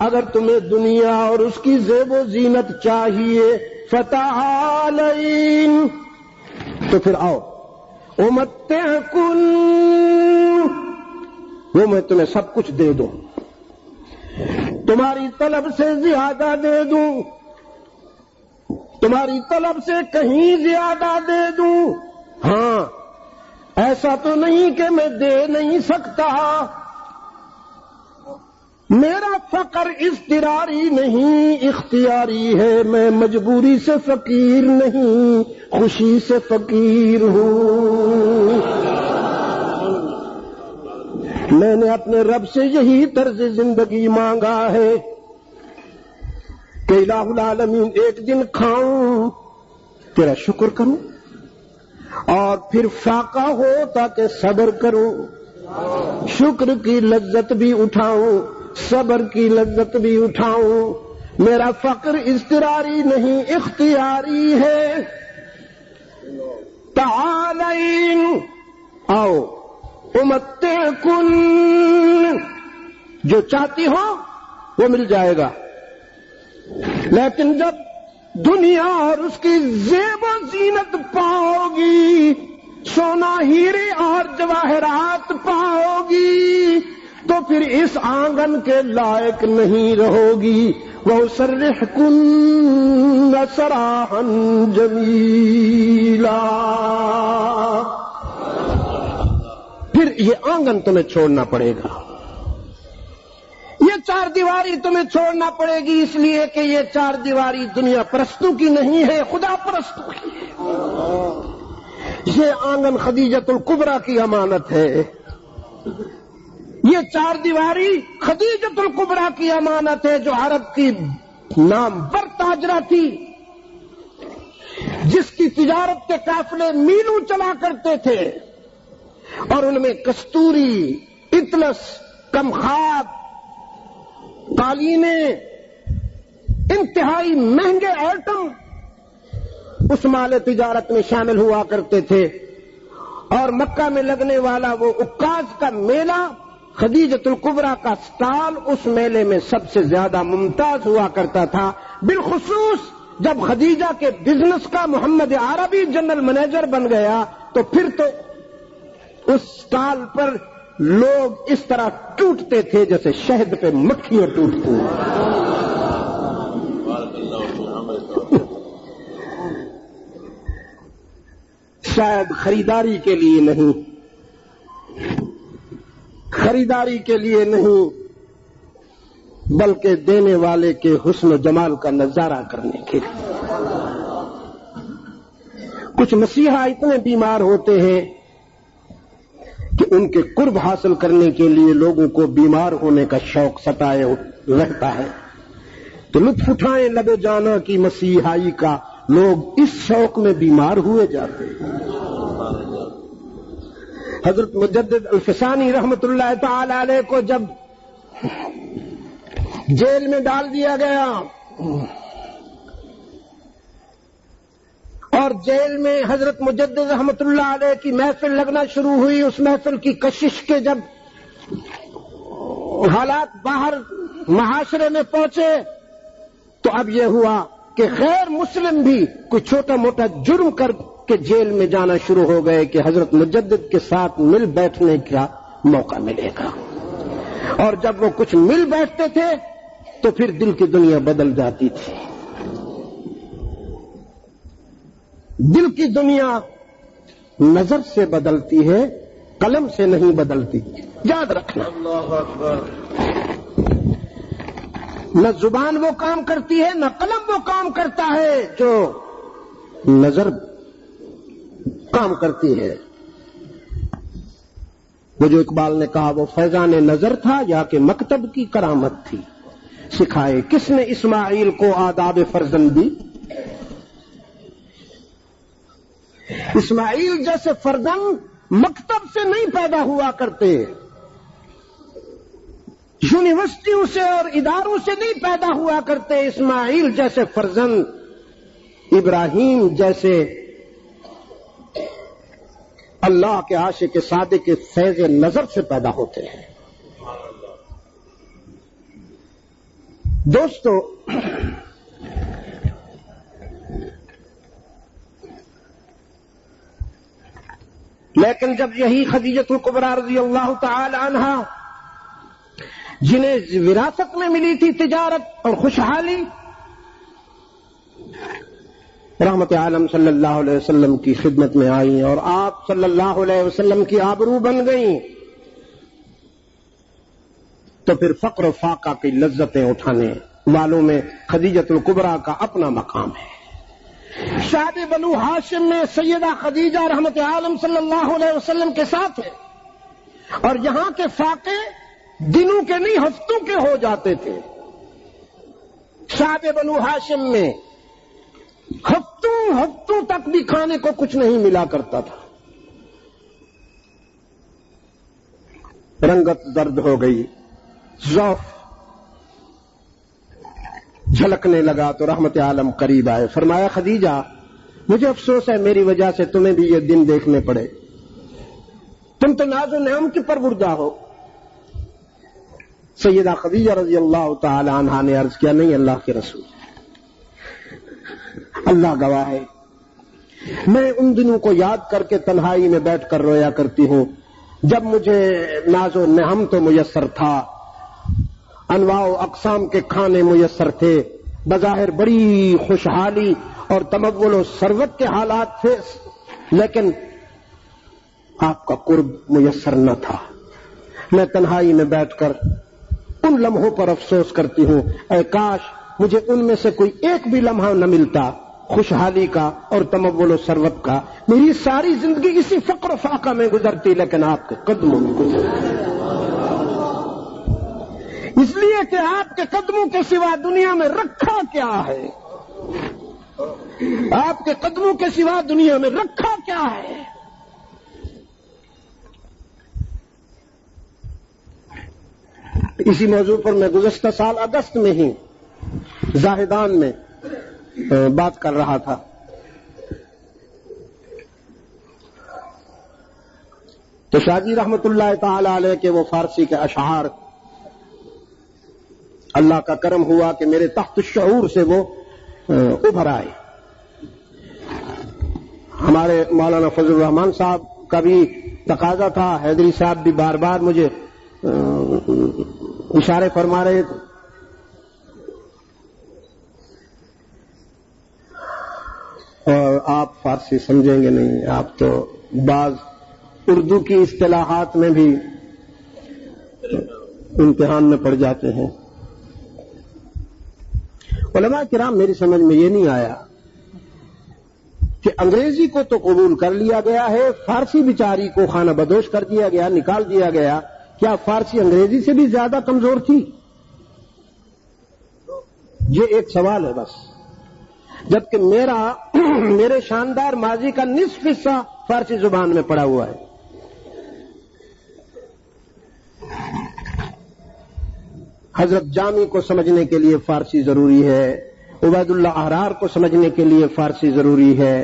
اگر تمہیں دنیا اور اس کی زیب و زینت چاہیے، فتعالین، تو پھر آؤ، امتعکن، وہ میں تمہیں سب کچھ دے دوں، تمہاری طلب سے زیادہ دے دوں، تمہاری طلب سے کہیں زیادہ دے دوں۔ ہاں، ایسا تو نہیں کہ میں دے نہیں سکتا، میرا فقر اضطراری نہیں، اختیاری ہے، میں مجبوری سے فقیر نہیں، خوشی سے فقیر ہوں۔ میں نے اپنے رب سے یہی طرز زندگی مانگا ہے کہ الہ العالمین ایک دن کھاؤں، تیرا شکر کروں، اور پھر فاقہ ہو تاکہ صبر کروں، شکر کی لذت بھی اٹھاؤں، صبر کی لذت بھی اٹھاؤں۔ میرا فقر اضطراری نہیں، اختیاری ہے۔ تعالین، آؤ، امتعکن، جو چاہتی ہو وہ مل جائے گا، لیکن جب دنیا اور اس کی زیب و زینت پاؤ گی، سونا ہیرے اور جواہرات پاؤ گی، تو پھر اس آنگن کے لائق نہیں رہو گی۔ وَأُسَرِّحْكُنَّ سَرَاحًا جَمِيلًا، پھر یہ آنگن تمہیں چھوڑنا پڑے گا، یہ چار دیواری تمہیں چھوڑنا پڑے گی، اس لیے کہ یہ چار دیواری دنیا پرستوں کی نہیں ہے، خدا پرستوں کی ہے۔ یہ آنگن خدیجۃ الکبریٰ کی امانت ہے، یہ چار دیواری خدیجۃ الکبریٰ کی امانت ہے، جو عرب کی نامور تاجرہ تھی، جس کی تجارت کے قافلے میلوں چلا کرتے تھے، اور ان میں کستوری، اطلس، کمخاب، قالینیں، انتہائی مہنگے آئٹم اس مال تجارت میں شامل ہوا کرتے تھے، اور مکہ میں لگنے والا وہ عکاظ کا میلہ، خدیجۃ الکبریٰ کا سٹال اس میلے میں سب سے زیادہ ممتاز ہوا کرتا تھا، بالخصوص جب خدیجہ کے بزنس کا محمد عربی جنرل منیجر بن گیا، تو پھر تو اس سٹال پر لوگ اس طرح ٹوٹتے تھے جیسے شہد پہ مکھیاں ٹوٹتی ہیں۔ شاید خریداری کے لیے نہیں، خریداری کے لیے نہیں، بلکہ دینے والے کے حسن و جمال کا نظارہ کرنے کے لیے۔ کچھ مسیحا اتنے بیمار ہوتے ہیں کہ ان کے قرب حاصل کرنے کے لیے لوگوں کو بیمار ہونے کا شوق ستائے رہتا ہے، تو لطف اٹھائیں لب جانا کی مسیحائی کا، لوگ اس شوق میں بیمار ہوئے جاتے ہیں۔ حضرت مجدد الفسانی رحمت اللہ تعالی علیہ کو جب جیل میں ڈال دیا گیا اور جیل میں حضرت مجدد رحمت اللہ علیہ کی محفل لگنا شروع ہوئی، اس محفل کی کشش کے جب حالات باہر معاشرے میں پہنچے تو اب یہ ہوا کہ غیر مسلم بھی کوئی چھوٹا موٹا جرم کر کے جیل میں جانا شروع ہو گئے کہ حضرت مجدد کے ساتھ مل بیٹھنے کا موقع ملے گا، اور جب وہ کچھ مل بیٹھتے تھے تو پھر دل کی دنیا بدل جاتی تھی۔ دل کی دنیا نظر سے بدلتی ہے، قلم سے نہیں بدلتی، یاد رکھنا۔ نہ زبان وہ کام کرتی ہے، نہ قلم وہ کام کرتا ہے جو نظر کام کرتی ہے۔ وہ جو اقبال نے کہا وہ فیضان نظر تھا یا کہ مکتب کی کرامت تھی، سکھائے کس نے اسماعیل کو آداب فرزندی۔ اسماعیل جیسے فرزند مکتب سے نہیں پیدا ہوا کرتے، یونیورسٹیوں سے اور اداروں سے نہیں پیدا ہوا کرتے۔ اسماعیل جیسے فرزند ابراہیم جیسے اللہ کے عاشق صادق کے فیض نظر سے پیدا ہوتے ہیں۔ دوستو، لیکن جب یہی خدیجہ الکبریٰ رضی اللہ تعالی عنہا جنہیں وراثت میں ملی تھی تجارت اور خوشحالی، رحمت عالم صلی اللہ علیہ وسلم کی خدمت میں آئیں اور آپ صلی اللہ علیہ وسلم کی آبرو بن گئیں، تو پھر فقر و فاقہ کی لذتیں اٹھانے والوں میں خدیجہ الکبریٰ کا اپنا مقام ہے۔ شاد بنو ہاشم میں سیدہ خدیجہ رحمت عالم صلی اللہ علیہ وسلم کے ساتھ ہے، اور یہاں کے فاقے دنوں کے نہیں ہفتوں کے ہو جاتے تھے۔ شاد بنو ہاشم میں ہفتوں تک بھی کھانے کو کچھ نہیں ملا کرتا تھا۔ رنگت زرد ہو گئی، ضعف جھلکنے لگا تو رحمت عالم قریب آئے، فرمایا خدیجہ مجھے افسوس ہے میری وجہ سے تمہیں بھی یہ دن دیکھنے پڑے، تم تو ناز و نعم کی پروردہ ہو۔ سیدہ خدیجہ رضی اللہ تعالی عنہا نے عرض کیا نہیں اللہ کے رسول، اللہ گواہ ہے میں ان دنوں کو یاد کر کے تنہائی میں بیٹھ کر رویا کرتی ہوں جب مجھے ناز و نعم تو میسر تھا، انواع و اقسام کے کھانے میسر تھے، بظاہر بڑی خوشحالی اور تمول و ثروت کے حالات تھے، لیکن آپ کا قرب میسر نہ تھا۔ میں تنہائی میں بیٹھ کر ان لمحوں پر افسوس کرتی ہوں، اے کاش مجھے ان میں سے کوئی ایک بھی لمحہ نہ ملتا خوشحالی کا اور تمول و ثروت کا، میری ساری زندگی اسی فقر و فاقہ میں گزرتی، لیکن آپ کے قدموں میں گزرتی، اس لیے کہ آپ کے قدموں کے سوا دنیا میں رکھا کیا ہے، آپ کے قدموں کے سوا دنیا میں رکھا کیا ہے۔ اسی موضوع پر میں گزشتہ سال اگست میں ہی زاہدان میں بات کر رہا تھا۔ تو شاہ جی رحمت اللہ تعالی علیہ کے وہ فارسی کے اشعار، اللہ کا کرم ہوا کہ میرے تحت الشعور سے وہ ابھر آئے۔ ہمارے مولانا فضل الرحمان صاحب کا بھی تقاضا تھا، حیدری صاحب بھی بار بار مجھے اشارے فرما رہے تھے، اور آپ فارسی سمجھیں گے نہیں، آپ تو بعض اردو کی اصطلاحات میں بھی امتحان میں پڑ جاتے ہیں۔ علماء کرام میری سمجھ میں یہ نہیں آیا کہ انگریزی کو تو قبول کر لیا گیا ہے، فارسی بیچاری کو خانہ بدوش کر دیا گیا، نکال دیا گیا، کیا فارسی انگریزی سے بھی زیادہ کمزور تھی؟ یہ ایک سوال ہے بس، جبکہ میرے شاندار ماضی کا نصف حصہ فارسی زبان میں پڑا ہوا ہے۔ حضرت جامی کو سمجھنے کے لیے فارسی ضروری ہے، عبید اللہ احرار کو سمجھنے کے لیے فارسی ضروری ہے،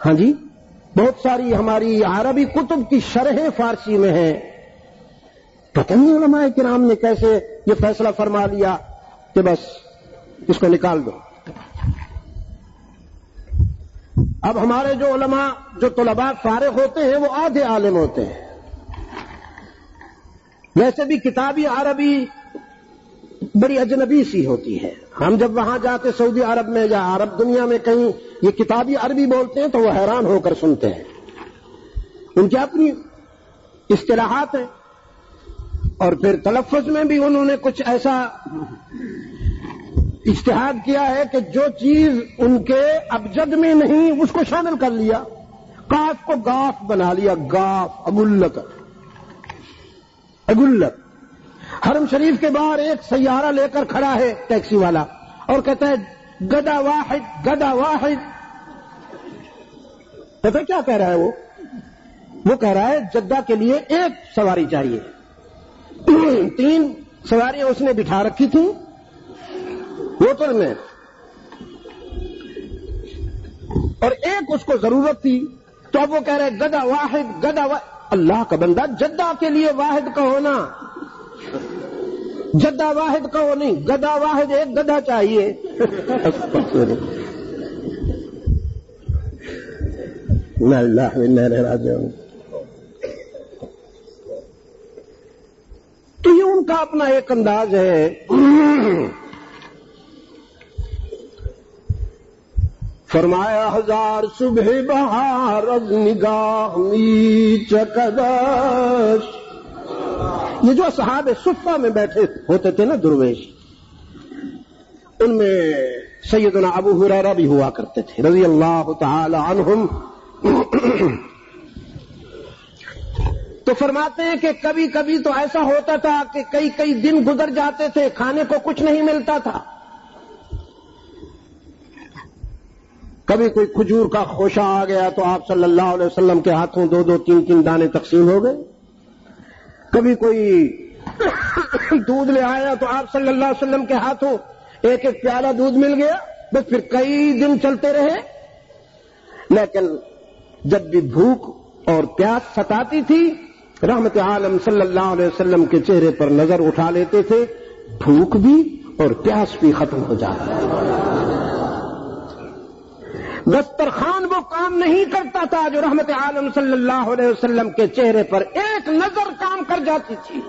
ہاں جی، بہت ساری ہماری عربی کتب کی شرحیں فارسی میں ہیں۔ پتہ نہیں علماء کرام نے کیسے یہ فیصلہ فرما لیا کہ بس اس کو نکال دو۔ اب ہمارے جو علماء، جو طلباء فارغ ہوتے ہیں وہ آدھے عالم ہوتے ہیں۔ ویسے بھی کتابی عربی بڑی اجنبی سی ہوتی ہے، ہم جب وہاں جاتے سعودی عرب میں یا عرب دنیا میں کہیں یہ کتابی عربی بولتے ہیں تو وہ حیران ہو کر سنتے ہیں، ان کی اپنی اصطلاحات ہیں۔ اور پھر تلفظ میں بھی انہوں نے کچھ ایسا اجتہاد کیا ہے کہ جو چیز ان کے ابجد میں نہیں اس کو شامل کر لیا، قاف کو گاف بنا لیا، گاف اگلت۔ حرم شریف کے باہر ایک سیارہ لے کر کھڑا ہے ٹیکسی والا اور کہتا ہے گدا واحد گدا واحد۔ پتہ کیا کہہ رہا ہے وہ کہہ رہا ہے جدہ کے لیے ایک سواری چاہیے۔ 3 سواریاں اس نے بٹھا رکھی تھیں ہوٹل میں اور ایک اس کو ضرورت تھی، تو اب وہ کہہ رہے گدا واحد گدا واحد۔ اللہ کا بندہ، جدہ کے لیے واحد کا ہونا، جدہ واحد کا ہو نہیں، گدا واحد، ایک گدھا چاہیے۔ اللہ راجعون۔ تو یہ ان کا اپنا ایک انداز ہے۔ فرمایا 1000 صبح بہار از نگاہ می چکدش۔ یہ جو اصحاب صفہ میں بیٹھے ہوتے تھے نا درویش، ان میں سیدنا ابو ہریرہ بھی ہوا کرتے تھے رضی اللہ تعالی عنہم۔ تو فرماتے ہیں کہ کبھی کبھی تو ایسا ہوتا تھا کہ کئی دن گزر جاتے تھے، کھانے کو کچھ نہیں ملتا تھا۔ کبھی کوئی کھجور کا خوشہ آ گیا تو آپ صلی اللہ علیہ وسلم کے ہاتھوں 2-2 3-3 دانے تقسیم ہو گئے۔ کبھی کوئی دودھ لے آیا تو آپ صلی اللہ علیہ وسلم کے ہاتھوں 1-1 پیالہ دودھ مل گیا، بس پھر کئی دن چلتے رہے۔ لیکن جب بھی بھوک اور پیاس ستاتی تھی، رحمت عالم صلی اللہ علیہ وسلم کے چہرے پر نظر اٹھا لیتے تھے، بھوک بھی اور پیاس بھی ختم ہو جاتی۔ دسترخوان وہ کام نہیں کرتا تھا جو رحمت عالم صلی اللہ علیہ وسلم کے چہرے پر ایک نظر کام کر جاتی تھی۔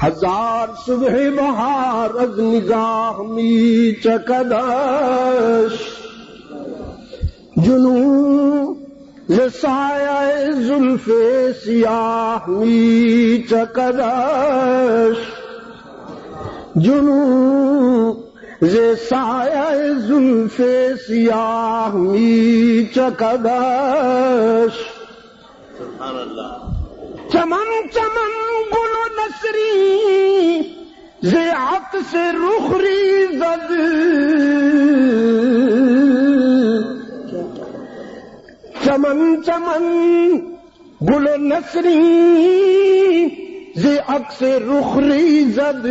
1000 صبح بہار از نگاہ می چکدش، جنوں ز سایہ زلف سیاہ می چکدش، جنوں ز سایہ زلف سیاہ می چکدش۔ سبحان اللہ۔ چمن چمن گل و نسری ز عطس رخری زد، چمن چمن گل و نسری ز عطس رخری زد،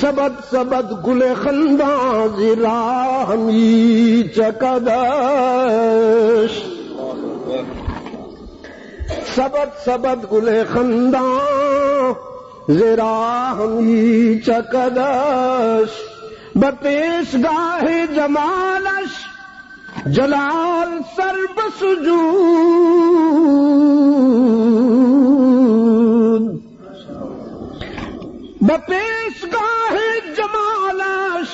سبد سبد گل خنداں ز راہ می چکدش، سبد سبد گل خنداں ز راہ می چکدش، بپیشگاہ جمالش جلال سر بسجود، بپیشگاہ جمالش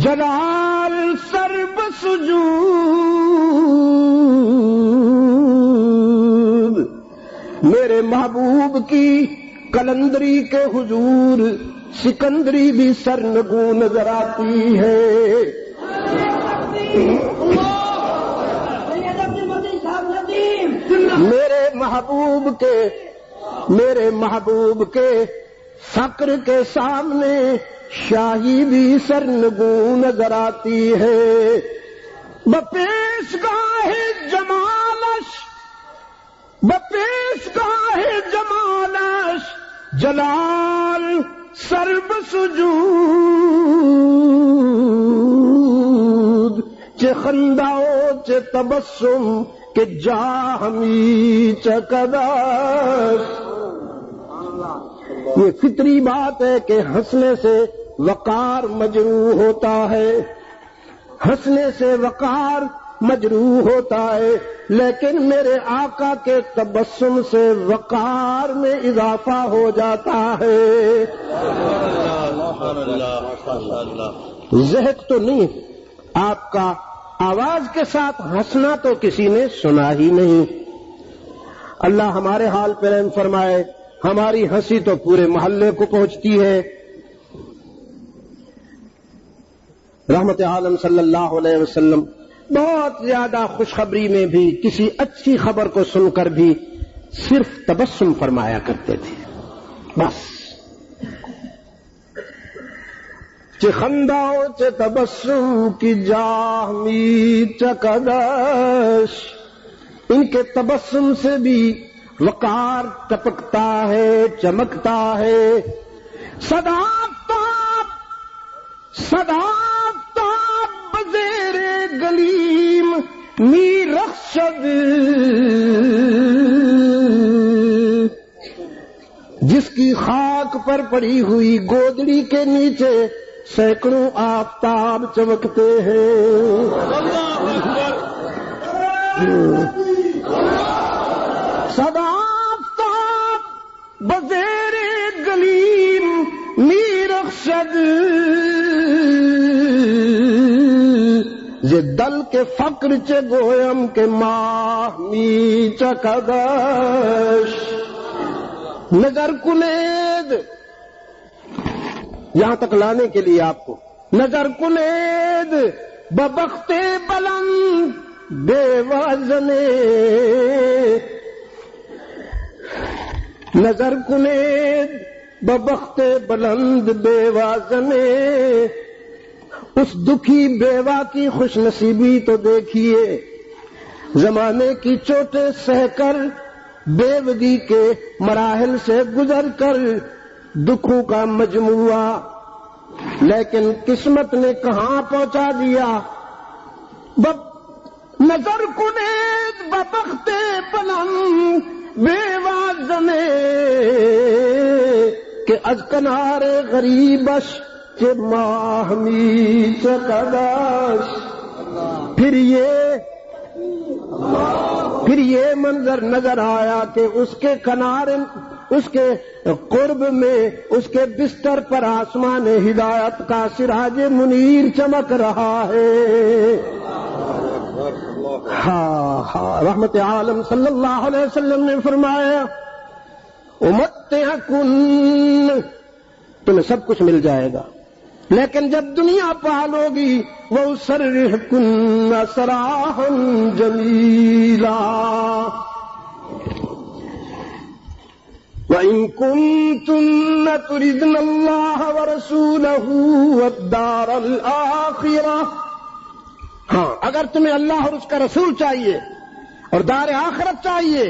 جلال سر بسجود، میرے محبوب کی کلندری کے حضور سکندری بھی سرنگوں نظر آتی ہے۔ میرے محبوب کے فقر کے سامنے شاہی بھی سرنگوں نظر آتی ہے۔ بپیشگاہ جمالش بپیشگاہ جمالش جلال سر بسجود، چه خنداؤ چه تبسم کہ جاہ می چکدش۔ یہ فطری بات ہے کہ ہنسنے سے وقار مجروح ہوتا ہے، ہنسنے سے وقار مجروح ہوتا ہے، لیکن میرے آقا کے تبسم سے وقار میں اضافہ ہو جاتا ہے۔ ضحک تو نہیں، آپ کا آواز کے ساتھ ہنسنا تو کسی نے سنا ہی نہیں، اللہ ہمارے حال پہ رحم فرمائے. ہماری ہنسی تو پورے محلے کو پہنچتی ہے. رحمت عالم صلی اللہ علیہ وسلم بہت زیادہ خوشخبری میں بھی کسی اچھی خبر کو سن کر بھی صرف تبسم فرمایا کرتے تھے. بس چه خنداؤ چه تبسم کی جاہ می چکدش. ان کے تبسم سے بھی وقار ٹپکتا ہے، چمکتا ہے. صدافتاب بزیر گلیم می رخشد. جس کی خاک پر پڑی ہوئی گودڑی کے نیچے سینکڑوں آفتاب چمکتے ہیں. صدا آفتاب بزیر گلیم می رخشد. ز دل کے فقر چے گویم کے ماہ می چکدش. نظر کنید، یہاں تک لانے کے لیے آپ کو نظر کنید ببخت بلند بے وزنے. نظر کنید ببخت بلند بے وزنے. اس دکھی بیوہ کی خوش نصیبی تو دیکھیے. زمانے کی چوٹیں سہ کر، بیوگی کے مراحل سے گزر کر، دکھوں کا مجموعہ، لیکن قسمت نے کہاں پہنچا دیا. نظر کنید ببخت بلند بے وازنے کہ از کنار غریبش کہ ماہ می چکدش. پھر یہ منظر نظر آیا کہ اس کے کنارے، اس کے قرب میں، اس کے بستر پر آسمان ہدایت کا سراج منیر چمک رہا ہے. ہاں رحمت عالم صلی اللہ علیہ وسلم نے فرمایا امتعکن، تمہیں سب کچھ مل جائے گا، لیکن جب دنیا پالوگی وَأُسَرِّحْكُنَّ سَرَاحًا جَمِيلًا. وَإِن كُنتُنَّ تُرِدْنَ اللَّهَ وَرَسُولَهُ وَالدَّارَ الْآخِرَةَ. ہاں، اگر تمہیں اللہ اور اس کا رسول چاہیے اور دار آخرت چاہیے،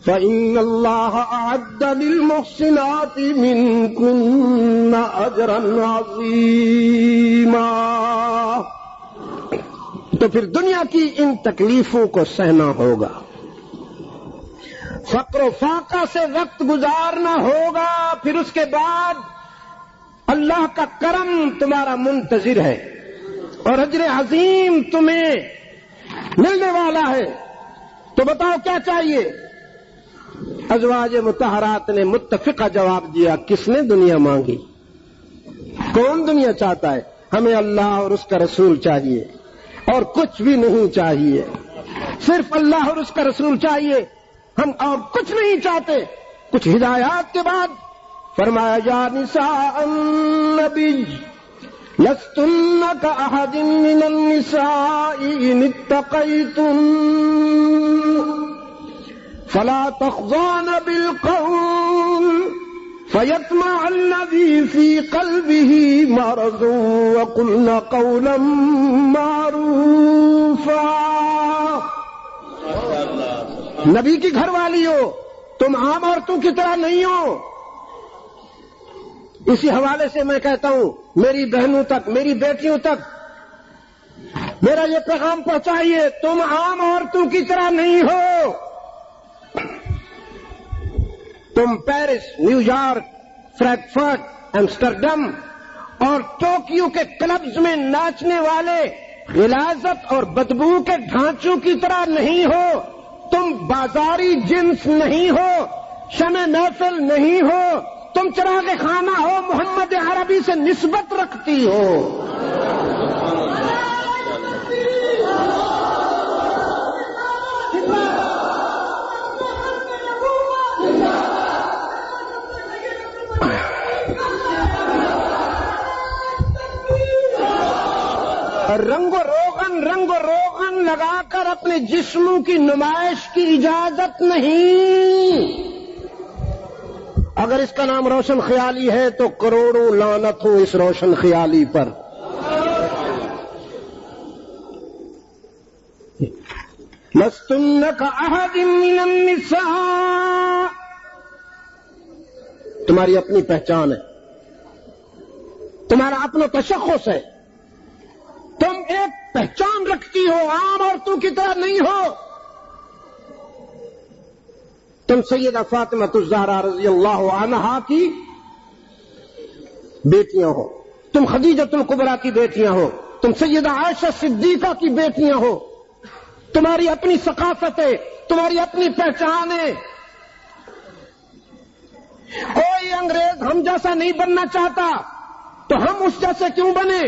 فَإِنَّ اللَّهَ أَعَدَّ لِلْمُحْسِنَاتِ مِنكُنَّ أَجْرًا عَظِيمًا. تو پھر دنیا کی ان تکلیفوں کو سہنا ہوگا، فقر و فاقہ سے وقت گزارنا ہوگا، پھر اس کے بعد اللہ کا کرم تمہارا منتظر ہے اور اجر عظیم تمہیں ملنے والا ہے. تو بتاؤ کیا چاہیے؟ ازواج مطہرات نے متفقہ جواب دیا. کس نے دنیا مانگی؟ کون دنیا چاہتا ہے؟ ہمیں اللہ اور اس کا رسول چاہیے اور کچھ بھی نہیں چاہیے. صرف اللہ اور اس کا رسول چاہیے، ہم اور کچھ نہیں چاہتے. کچھ ہدایات کے بعد فرمایا یا نساء النبی لستن کأحد من النساء ان اتقیتن فلا تخضعن بالقول فيطمع الذي في قلبه مرض وقلن قولا معروفا. نبی کی گھر والی ہو، تم عام عورتوں کی طرح نہیں ہو. اسی حوالے سے میں کہتا ہوں میری بہنوں تک، میری بیٹیوں تک میرا یہ پیغام پہنچائیے، تم عام عورتوں کی طرح نہیں ہو. تم Paris, new York, Frankfurt, Amsterdam اور ٹوکیو کے کلبز میں ناچنے والے غلاظت اور بدبو کے ڈھانچوں کی طرح نہیں ہو. تم بازاری جنس نہیں ہو، شمع محفل نہیں ہو، تم چراغ خانہ ہو، محمد عربی سے نسبت رکھتی ہو. رنگ و روغن لگا کر اپنے جسموں کی نمائش کی اجازت نہیں. اگر اس کا نام روشن خیالی ہے تو کروڑوں لعنت ہو اس روشن خیالی پر. لستن کاحد من النساء، تمہاری اپنی پہچان ہے، تمہارا اپنا تشخص ہے، تم ایک پہچان رکھتی ہو، عام عورتوں کی طرح نہیں ہو. تم سیدہ فاطمہ الزہرا رضی اللہ عنہا کی بیٹیاں ہو، تم خدیجۃ الکبریٰ کی بیٹیاں ہو، تم سیدہ عائشہ صدیقہ کی بیٹیاں ہو. تمہاری اپنی ثقافت ہے، تمہاری اپنی پہچان ہے. کوئی انگریز ہم جیسا نہیں بننا چاہتا تو ہم اس جیسے کیوں بنے؟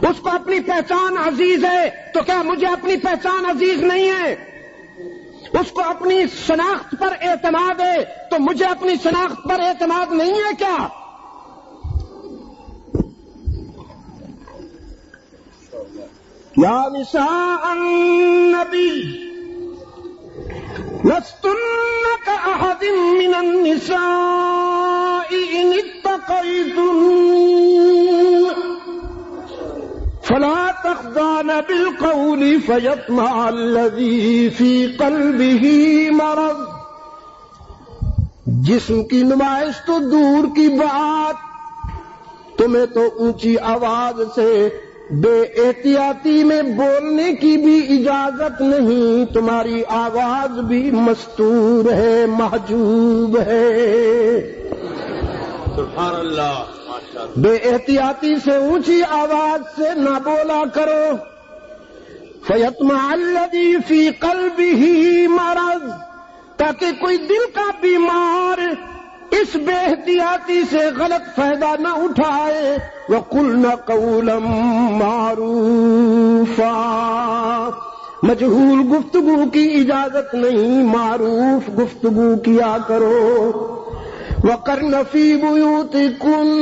اس کو اپنی پہچان عزیز ہے تو کیا مجھے اپنی پہچان عزیز نہیں ہے؟ اس کو اپنی شناخت پر اعتماد ہے تو مجھے اپنی شناخت پر اعتماد نہیں ہے کیا؟ یا نساء النبی لستن کاحد من النساء ان اتقیتن فلا تخضعن بالقول فيطمع الذي في قلبه مرض. جسم کی نمائش تو دور کی بات، تمہیں تو اونچی آواز سے بے احتیاطی میں بولنے کی بھی اجازت نہیں. تمہاری آواز بھی مستور ہے، محجوب ہے. سبحان اللہ. بے احتیاطی سے اونچی آواز سے نہ بولا کرو. فَيَطْمَعَ الَّذِي فِي قَلْبِهِ مَرَضٌ، تاکہ کوئی دل کا بیمار اس بے احتیاطی سے غلط فائدہ نہ اٹھائے. وَقُلْنَ قَوْلًا مَّعْرُوفًا، مجہول گفتگو کی اجازت نہیں، معروف گفتگو کیا کرو. وَقَرْنَ فِي بُيُوتِكُنَّ،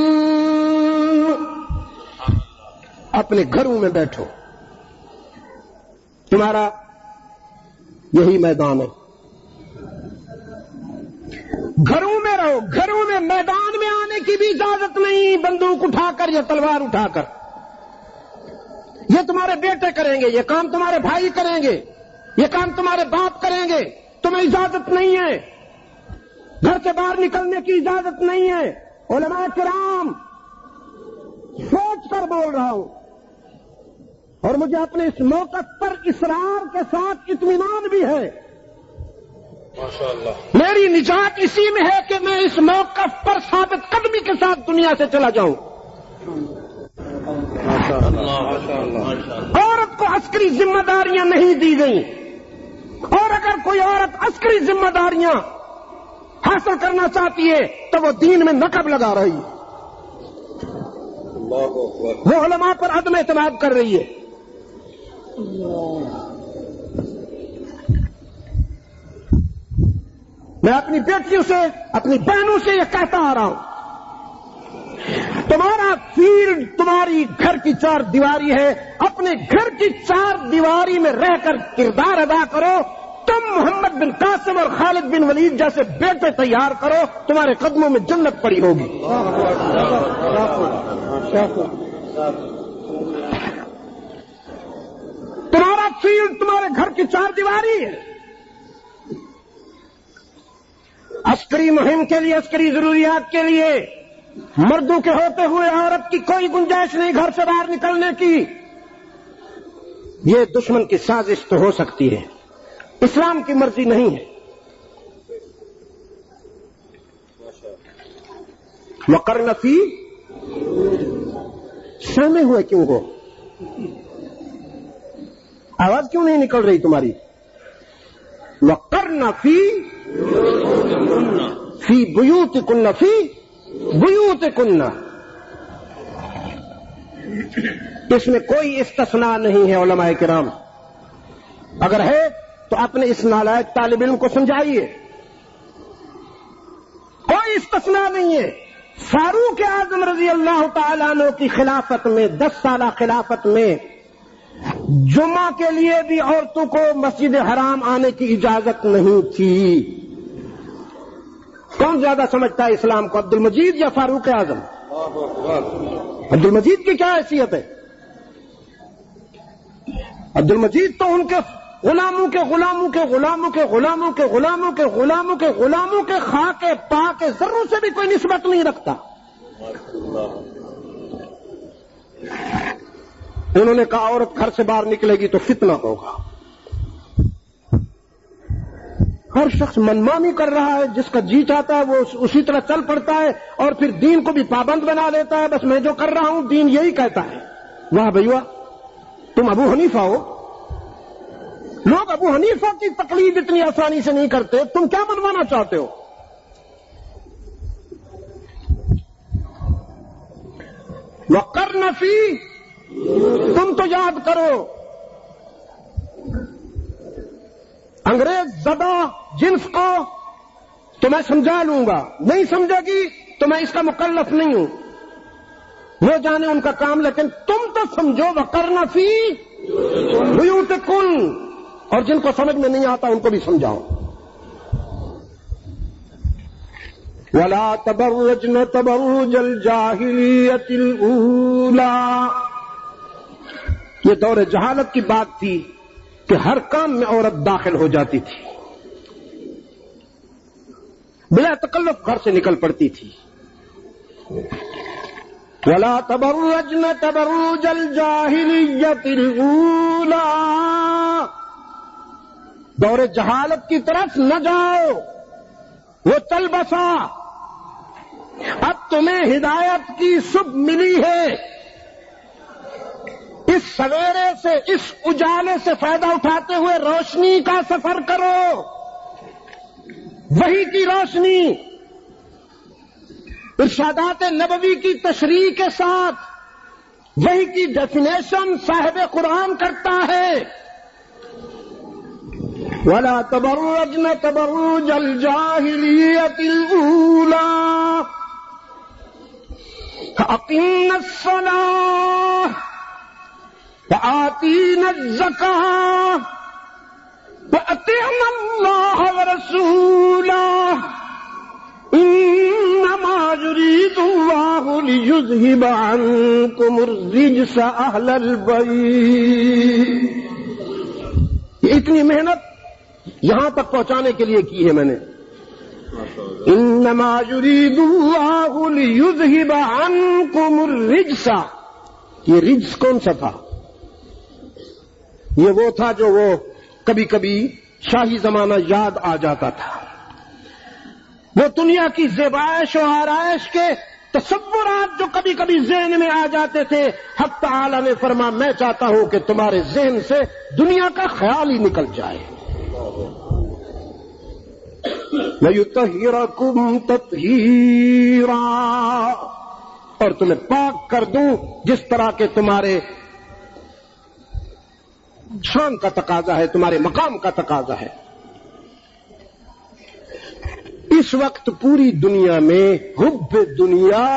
اپنے گھروں میں بیٹھو، تمہارا یہی میدان ہے. گھروں میں رہو، گھروں میں، میدان میں آنے کی بھی اجازت نہیں، بندوق اٹھا کر یا تلوار اٹھا کر. یہ تمہارے بیٹے کریں گے، یہ کام تمہارے بھائی کریں گے، یہ کام تمہارے باپ کریں گے، تمہیں اجازت نہیں ہے. گھر سے باہر نکلنے کی اجازت نہیں ہے. علماء کرام، سوچ کر بول رہا ہوں اور مجھے اپنے اس موقف پر اصرار کے ساتھ اطمینان بھی ہے. میری نجات اسی میں ہے کہ میں اس موقف پر ثابت قدمی کے ساتھ دنیا سے چلا جاؤں. عورت کو عسکری ذمہ داریاں نہیں دی گئیں، اور اگر کوئی عورت عسکری ذمہ داریاں حاصل کرنا چاہتی ہے تو وہ دین میں نقب لگا رہی ہے، وہ علماء پر عدم اعتماد کر رہی ہے. میں اپنی بیٹیوں سے، اپنی بہنوں سے یہ کہتا آ رہا ہوں، تمہارا فیلڈ تمہاری گھر کی چار دیواری ہے. اپنے گھر کی چار دیواری میں رہ کر کردار ادا کرو. تم محمد بن قاسم اور خالد بن ولید جیسے بیٹے تیار کرو، تمہارے قدموں میں جنت پڑی ہوگی. تمہارا فیلڈ تمہارے گھر کی چار دیواری ہے. عسکری مہم کے لیے، عسکری ضروریات کے لیے مردوں کے ہوتے ہوئے عورت کی کوئی گنجائش نہیں گھر سے باہر نکلنے کی. یہ دشمن کی سازش تو ہو سکتی ہے، اسلام کی مرضی نہیں ہے. وقرن فی، سہمے ہوئے کیوں ہو؟ آواز کیوں نہیں نکل رہی تمہاری؟ وقرن فی بیوتکن، فی بیوتکن، اس میں کوئی استثناء نہیں ہے. علماء کرام، اگر ہے تو اپنے اس نالائق طالب علم کو سمجھائیے. کوئی استثناء نہیں ہے. فاروق اعظم رضی اللہ تعالیٰ عنہ کی خلافت میں 10 سالہ خلافت میں جمعہ کے لیے بھی عورتوں کو مسجد حرام آنے کی اجازت نہیں تھی. کون زیادہ سمجھتا ہے اسلام کو، عبد المجید یا فاروق اعظم؟ عبد المجید کی کیا حیثیت ہے؟ عبد المجید تو ان کے غلاموں کے غلاموں کے غلاموں کے غلاموں کے غلاموں کے غلاموں کے غلاموں کے خاک پا کے ذروں سے بھی کوئی نسبت نہیں رکھتا. انہوں نے کہا عورت گھر سے باہر نکلے گی تو فتنہ ہوگا. ہر شخص منمانی کر رہا ہے، جس کا جی چاہتا ہے وہ اسی طرح چل پڑتا ہے اور پھر دین کو بھی پابند بنا دیتا ہے. بس میں جو کر رہا ہوں دین یہی کہتا ہے. واہ بھائیوا، تم ابو حنیفہ ہو. لوگ ابو حنیفہ کی تقلید اتنی آسانی سے نہیں کرتے، تم کیا بنوانا چاہتے ہو؟ وقرن فی، تم تو یاد کرو انگریز زدہ جنس کو تو میں سمجھا لوں گا، نہیں سمجھے گی تو میں اس کا مکلف نہیں ہوں، وہ جانے ان کا کام. لیکن تم تو سمجھو وقرن فی بیوتکن، اور جن کو سمجھ میں نہیں آتا ان کو بھی سمجھاؤ. وَلَا تَبَرَّجْنَ تَبَرُّجَ الْجَاهِلِيَّةِ الْأُولَىٰ. یہ دور جہالت کی بات تھی کہ ہر کام میں عورت داخل ہو جاتی تھی، بلا تکلف گھر سے نکل پڑتی تھی. وَلَا تَبَرَّجْنَ تَبَرُّجَ الْجَاهِلِيَّةِ الْأُولَىٰ. دور جہالت کی طرف نہ جاؤ، وہ چل بسا. اب تمہیں ہدایت کی صبح ملی ہے، اس سویرے سے، اس اجالے سے فائدہ اٹھاتے ہوئے روشنی کا سفر کرو. وحی کی روشنی، ارشادات نبوی کی تشریح کے ساتھ وحی کی ڈیفینیشن صاحب قرآن کرتا ہے. وَلَا تَبَرَّجْنَ تَبَرُّجَ الْجَاهِلِيَّةِ الْأُولَىٰ فَأَقِمْنَ الصَّلَاةَ وَآتِينَ الزَّكَاةَ وَأَطِعْنَ اللَّهَ وَرَسُولَهُ إِنَّمَا يُرِيدُ اللَّهُ لِيُذْهِبَ عَنكُمُ الرِّجْسَ أَهْلَ الْبَيْتِ. اتنی محنت یہاں تک پہنچانے کے لیے کی ہے میں نے. انما یرید اللہ لیذہب عنکم الرجس. یہ رجس کون سا تھا؟ یہ وہ تھا جو وہ کبھی کبھی شاہی زمانہ یاد آ جاتا تھا، وہ دنیا کی زیبائش و آرائش کے تصورات جو کبھی کبھی ذہن میں آ جاتے تھے. حق تعالی نے فرمایا میں چاہتا ہوں کہ تمہارے ذہن سے دنیا کا خیال ہی نکل جائے. وَيُطَهِّرَكُمْ تَطْهِيرًا، اور تمہیں پاک کر دوں جس طرح کے تمہارے شان کا تقاضا ہے، تمہارے مقام کا تقاضا ہے. اس وقت پوری دنیا میں حب دنیا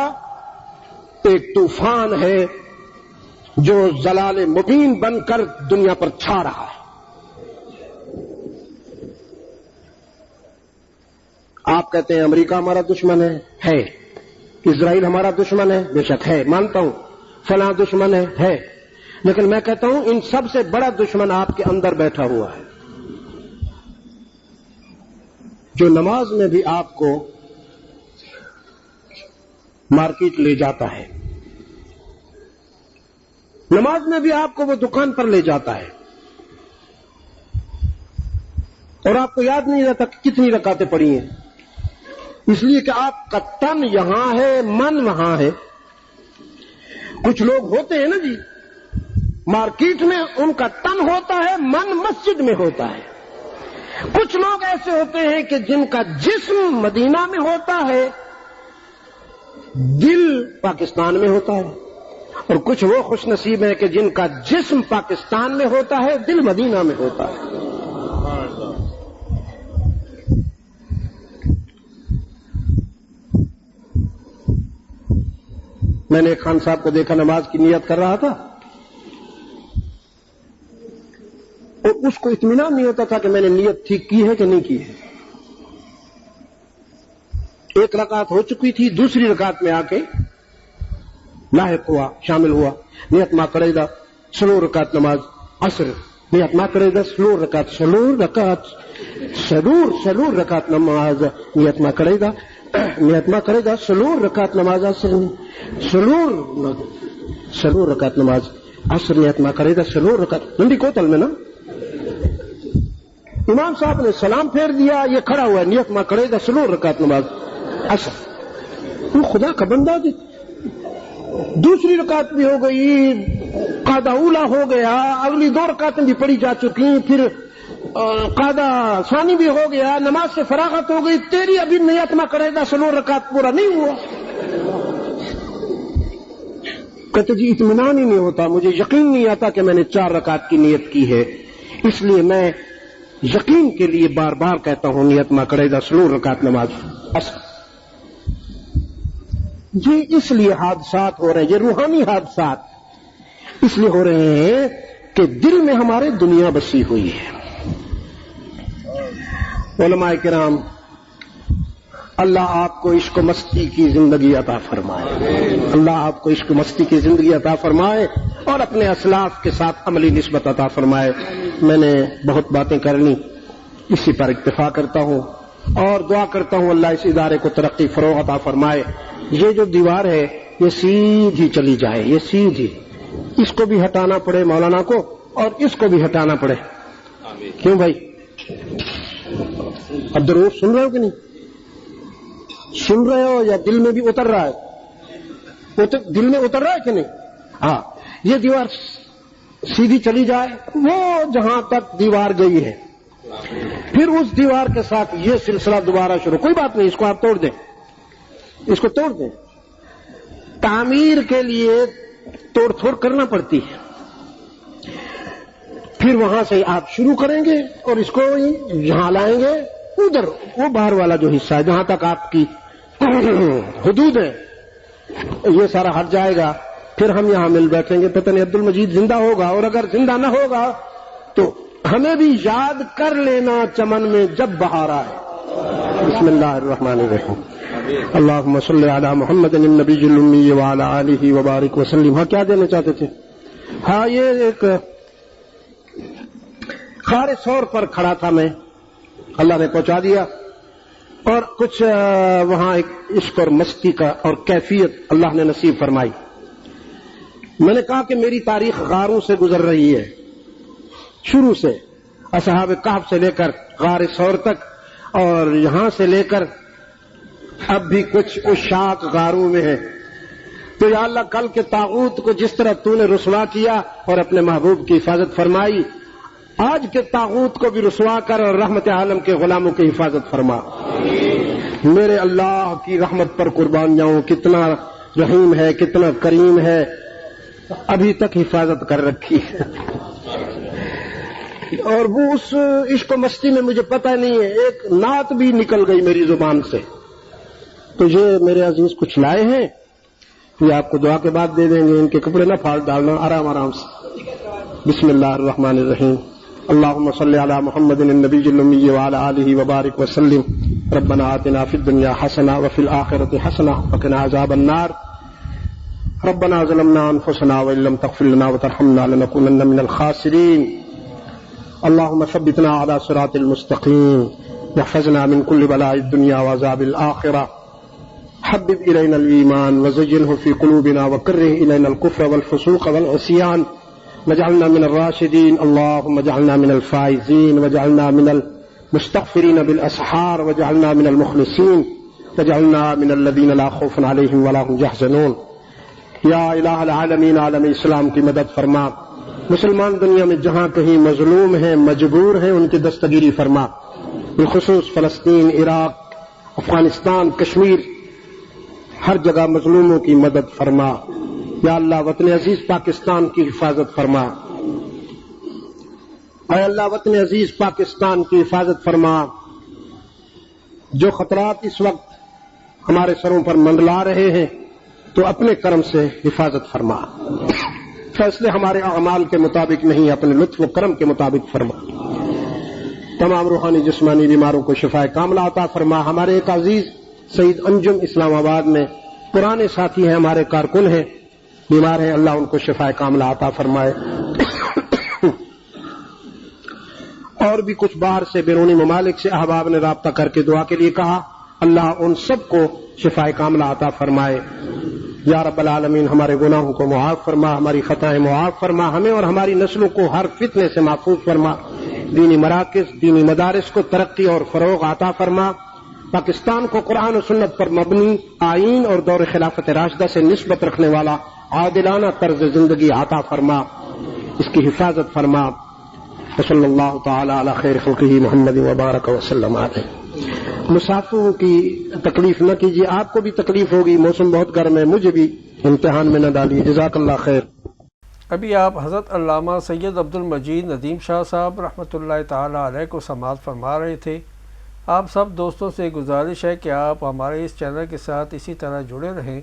ایک طوفان ہے جو زلال مبین بن کر دنیا پر چھا رہا ہے. آپ کہتے ہیں امریکہ ہمارا دشمن ہے، اسرائیل ہمارا دشمن ہے، بے شک ہے، مانتا ہوں. فلاں دشمن ہے، لیکن میں کہتا ہوں ان سب سے بڑا دشمن آپ کے اندر بیٹھا ہوا ہے، جو نماز میں بھی آپ کو مارکیٹ لے جاتا ہے، نماز میں بھی آپ کو وہ دکان پر لے جاتا ہے، اور آپ کو یاد نہیں رہتا کہ کتنی رکعتیں پڑھی ہیں، اس لیے کہ آپ کا تن یہاں ہے، من وہاں ہے. کچھ لوگ ہوتے ہیں نا جی، مارکیٹ میں ان کا تن ہوتا ہے، من مسجد میں ہوتا ہے. کچھ لوگ ایسے ہوتے ہیں کہ جن کا جسم مدینہ میں ہوتا ہے، دل پاکستان میں ہوتا ہے، اور کچھ وہ خوش نصیب ہیں کہ جن کا جسم پاکستان میں ہوتا ہے، دل مدینہ میں ہوتا ہے. میں نے ایک خان صاحب کو دیکھا نماز کی نیت کر رہا تھا اور اس کو اطمینان نہیں ہوتا تھا کہ میں نے نیت ٹھیک کی ہے کہ نہیں کی ہے. ایک رکعت ہو چکی تھی, دوسری رکعت میں آ کے لاحق ہوا, شامل ہوا. نیت ما کرے گا سلو رکعت نماز عصر, نیت ما کرے گا سلو رکعت سلور رکعت نماز, نیت ما کرے گا سلور رکعت نماز عصر, سلور رکعت نماز عصر, نیت ما کرے گا سلور رکعت. ننڈی کوتل میں نا امام صاحب نے سلام پھیر دیا, یہ کھڑا ہوا ہے, نیت ما کرے گا سلور رکعت نماز عصر. تو خدا کا بندہ جی, دوسری رکعت بھی ہو گئی, قاعدہ اولا ہو گیا, اگلی 2 رکعتیں بھی پڑھی جا چکی, پھر قاعدہ ثانی بھی ہو گیا, نماز سے فراغت ہو گئی, تیری ابھی نیت ما کرے گا سلور رکعت پورا نہیں ہوا. کہتے جی اطمینان ہی نہیں ہوتا, مجھے یقین نہیں آتا کہ میں نے 4 رکعت کی نیت کی ہے, اس لیے میں یقین کے لیے بار بار کہتا ہوں نیت ما کرے گا سلور رکعت نماز عصر. یہ اس لیے حادثات ہو رہے ہیں, یہ روحانی حادثات اس لیے ہو رہے ہیں کہ دل میں ہمارے دنیا بسی ہوئی ہے. علماء کرام, اللہ آپ کو عشق و مستی کی زندگی عطا فرمائے, اللہ آپ کو عشق و مستی کی زندگی عطا فرمائے اور اپنے اسلاف کے ساتھ عملی نسبت عطا فرمائے. میں نے بہت باتیں کرنی, اسی پر اکتفا کرتا ہوں اور دعا کرتا ہوں اللہ اس ادارے کو ترقی فروغ عطا فرمائے. یہ جو دیوار ہے یہ سیدھی چلی جائے, یہ سیدھی, اس کو بھی ہٹانا پڑے مولانا کو اور اس کو بھی ہٹانا پڑے. کیوں بھائی, اب درود سن رہے ہو کہ نہیں سن رہے ہو, یا دل میں بھی اتر رہا ہے, دل میں اتر رہا ہے کہ نہیں؟ ہاں, یہ دیوار سیدھی چلی جائے, وہ جہاں تک دیوار گئی ہے, پھر اس دیوار کے ساتھ یہ سلسلہ دوبارہ شروع. کوئی بات نہیں, اس کو آپ توڑ دیں, اس کو توڑ دیں. تعمیر کے لیے توڑ پھوڑ کرنا پڑتی ہے, پھر وہاں سے آپ شروع کریں گے اور اس کو یہاں لائیں گے, ادھر وہ باہر والا جو حصہ ہے جہاں تک آپ کی حدود ہے یہ سارا ہٹ جائے گا. پھر ہم یہاں مل بیٹھیں گے. پتہ نہیں عبد المجید زندہ ہوگا, اور اگر زندہ نہ ہوگا تو ہمیں بھی یاد کر لینا چمن میں جب بہار آئے. بسم اللہ الرحمن الرحیم. اللہم صلی علی محمد النبی الامی وعلی آلہ وبارک وسلم. ہاں کیا دینا چاہتے تھے؟ ہاں یہ ایک خارج طور پر کھڑا تھا میں, اللہ نے پہنچا دیا, اور کچھ وہاں ایک عشق اور مستی کا اور کیفیت اللہ نے نصیب فرمائی. میں نے کہا کہ میری تاریخ غاروں سے گزر رہی ہے, شروع سے اصحاب کہف سے لے کر غار ثور تک, اور یہاں سے لے کر اب بھی کچھ عشاق غاروں میں ہے. تو یا اللہ کل کے طاغوت کو جس طرح تو نے رسوا کیا اور اپنے محبوب کی حفاظت فرمائی, آج کے طاغوت کو بھی رسوا کر اور رحمت عالم کے غلاموں کی حفاظت فرما. میرے اللہ کی رحمت پر قربان جاؤں, کتنا رحیم ہے, کتنا کریم ہے, ابھی تک حفاظت کر رکھی ہے. اور وہ اس عشق و مستی میں مجھے پتہ نہیں ہے, ایک نعت بھی نکل گئی میری زبان سے. تو یہ میرے عزیز کچھ لائے ہیں, یہ آپ کو دعا کے بعد دے دیں گے, ان کے کپڑے نہ پھاڑ ڈالنا, آرام آرام سے. بسم اللہ الرحمن الرحیم. اللہم صلی علی محمد النبی الامی وعلی آلہ وبارک وسلم. ربنا آتنا فی الدنیا حسنہ وفی الآخرۃ حسنہ وقنا عذاب النار. ربنا ظلمنا انفسنا وان لم تغفر لنا وترحمنا لنکونن من الخاسرین. اللہم ثبتنا علی صراط المستقیم واحفظنا من كل بلاء الدنيا وعذاب الآخرة. حبب إلينا الإيمان وزينه في قلوبنا وكره إلينا الكفر والفسوق والعصيان واجعلنا من الراشدين. اللهم اجعلنا من الفائزين واجعلنا من المستغفرين بالأسحار واجعلنا من المخلصين واجعلنا من الذين لا خوف عليهم ولا هم يحزنون. یا الہ العالمین, عالم اسلام کی مدد فرما. مسلمان دنیا میں جہاں کہیں مظلوم ہیں, مجبور ہیں, ان کی دستگیری فرما. بالخصوص فلسطین, عراق, افغانستان, کشمیر, ہر جگہ مظلوموں کی مدد فرما. یا اللہ وطن عزیز پاکستان کی حفاظت فرما. اے اللہ وطن عزیز پاکستان کی حفاظت فرما. جو خطرات اس وقت ہمارے سروں پر منڈلا رہے ہیں تو اپنے کرم سے حفاظت فرما، فیصلے ہمارے اعمال کے مطابق نہیں، اپنے لطف و کرم کے مطابق فرما۔ تمام روحانی جسمانی بیماروں کو شفائے کاملہ عطا فرما۔ ہمارے ایک عزیز سعید انجم اسلام آباد میں پرانے ساتھی ہیں، ہمارے کارکن ہیں، بیمار ہیں، اللہ ان کو شفائے کاملہ عطا فرمائے۔ اور بھی کچھ باہر سے بیرونی ممالک سے احباب نے رابطہ کر کے دعا کے لیے کہا، اللہ ان سب کو شفائے کاملہ عطا فرمائے۔ یا رب العالمین ہمارے گناہوں کو معاف فرما، ہماری خطائیں معاف فرما، ہمیں اور ہماری نسلوں کو ہر فتنے سے محفوظ فرما، دینی مراکز دینی مدارس کو ترقی اور فروغ عطا فرما، پاکستان کو قرآن و سنت پر مبنی آئین اور دور خلافت راشدہ سے نسبت رکھنے والا عادلانہ طرز زندگی عطا فرما، اس کی حفاظت فرما۔ صلی اللہ تعالی علی خیر خلقہ محمد وبارک وسلم علیہ۔ مسافروں کی تکلیف نہ کیجیے، آپ کو بھی تکلیف ہوگی، موسم بہت گرم ہے، مجھے بھی امتحان میں نہ ڈالیے، جزاک اللہ خیر۔ ابھی آپ حضرت علامہ سید عبد المجید ندیم شاہ صاحب رحمۃ اللہ تعالی علیہ کو سماعت فرما رہے تھے۔ آپ سب دوستوں سے گزارش ہے کہ آپ ہمارے اس چینل کے ساتھ اسی طرح جڑے رہیں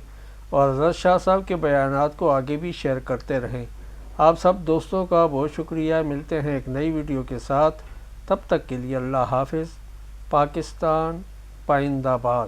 اور حضرت شاہ صاحب کے بیانات کو آگے بھی شیئر کرتے رہیں۔ آپ سب دوستوں کا بہت شکریہ۔ ملتے ہیں ایک نئی ویڈیو کے ساتھ، تب تک کے لیے اللہ حافظ۔ پاکستان پائندہ باد۔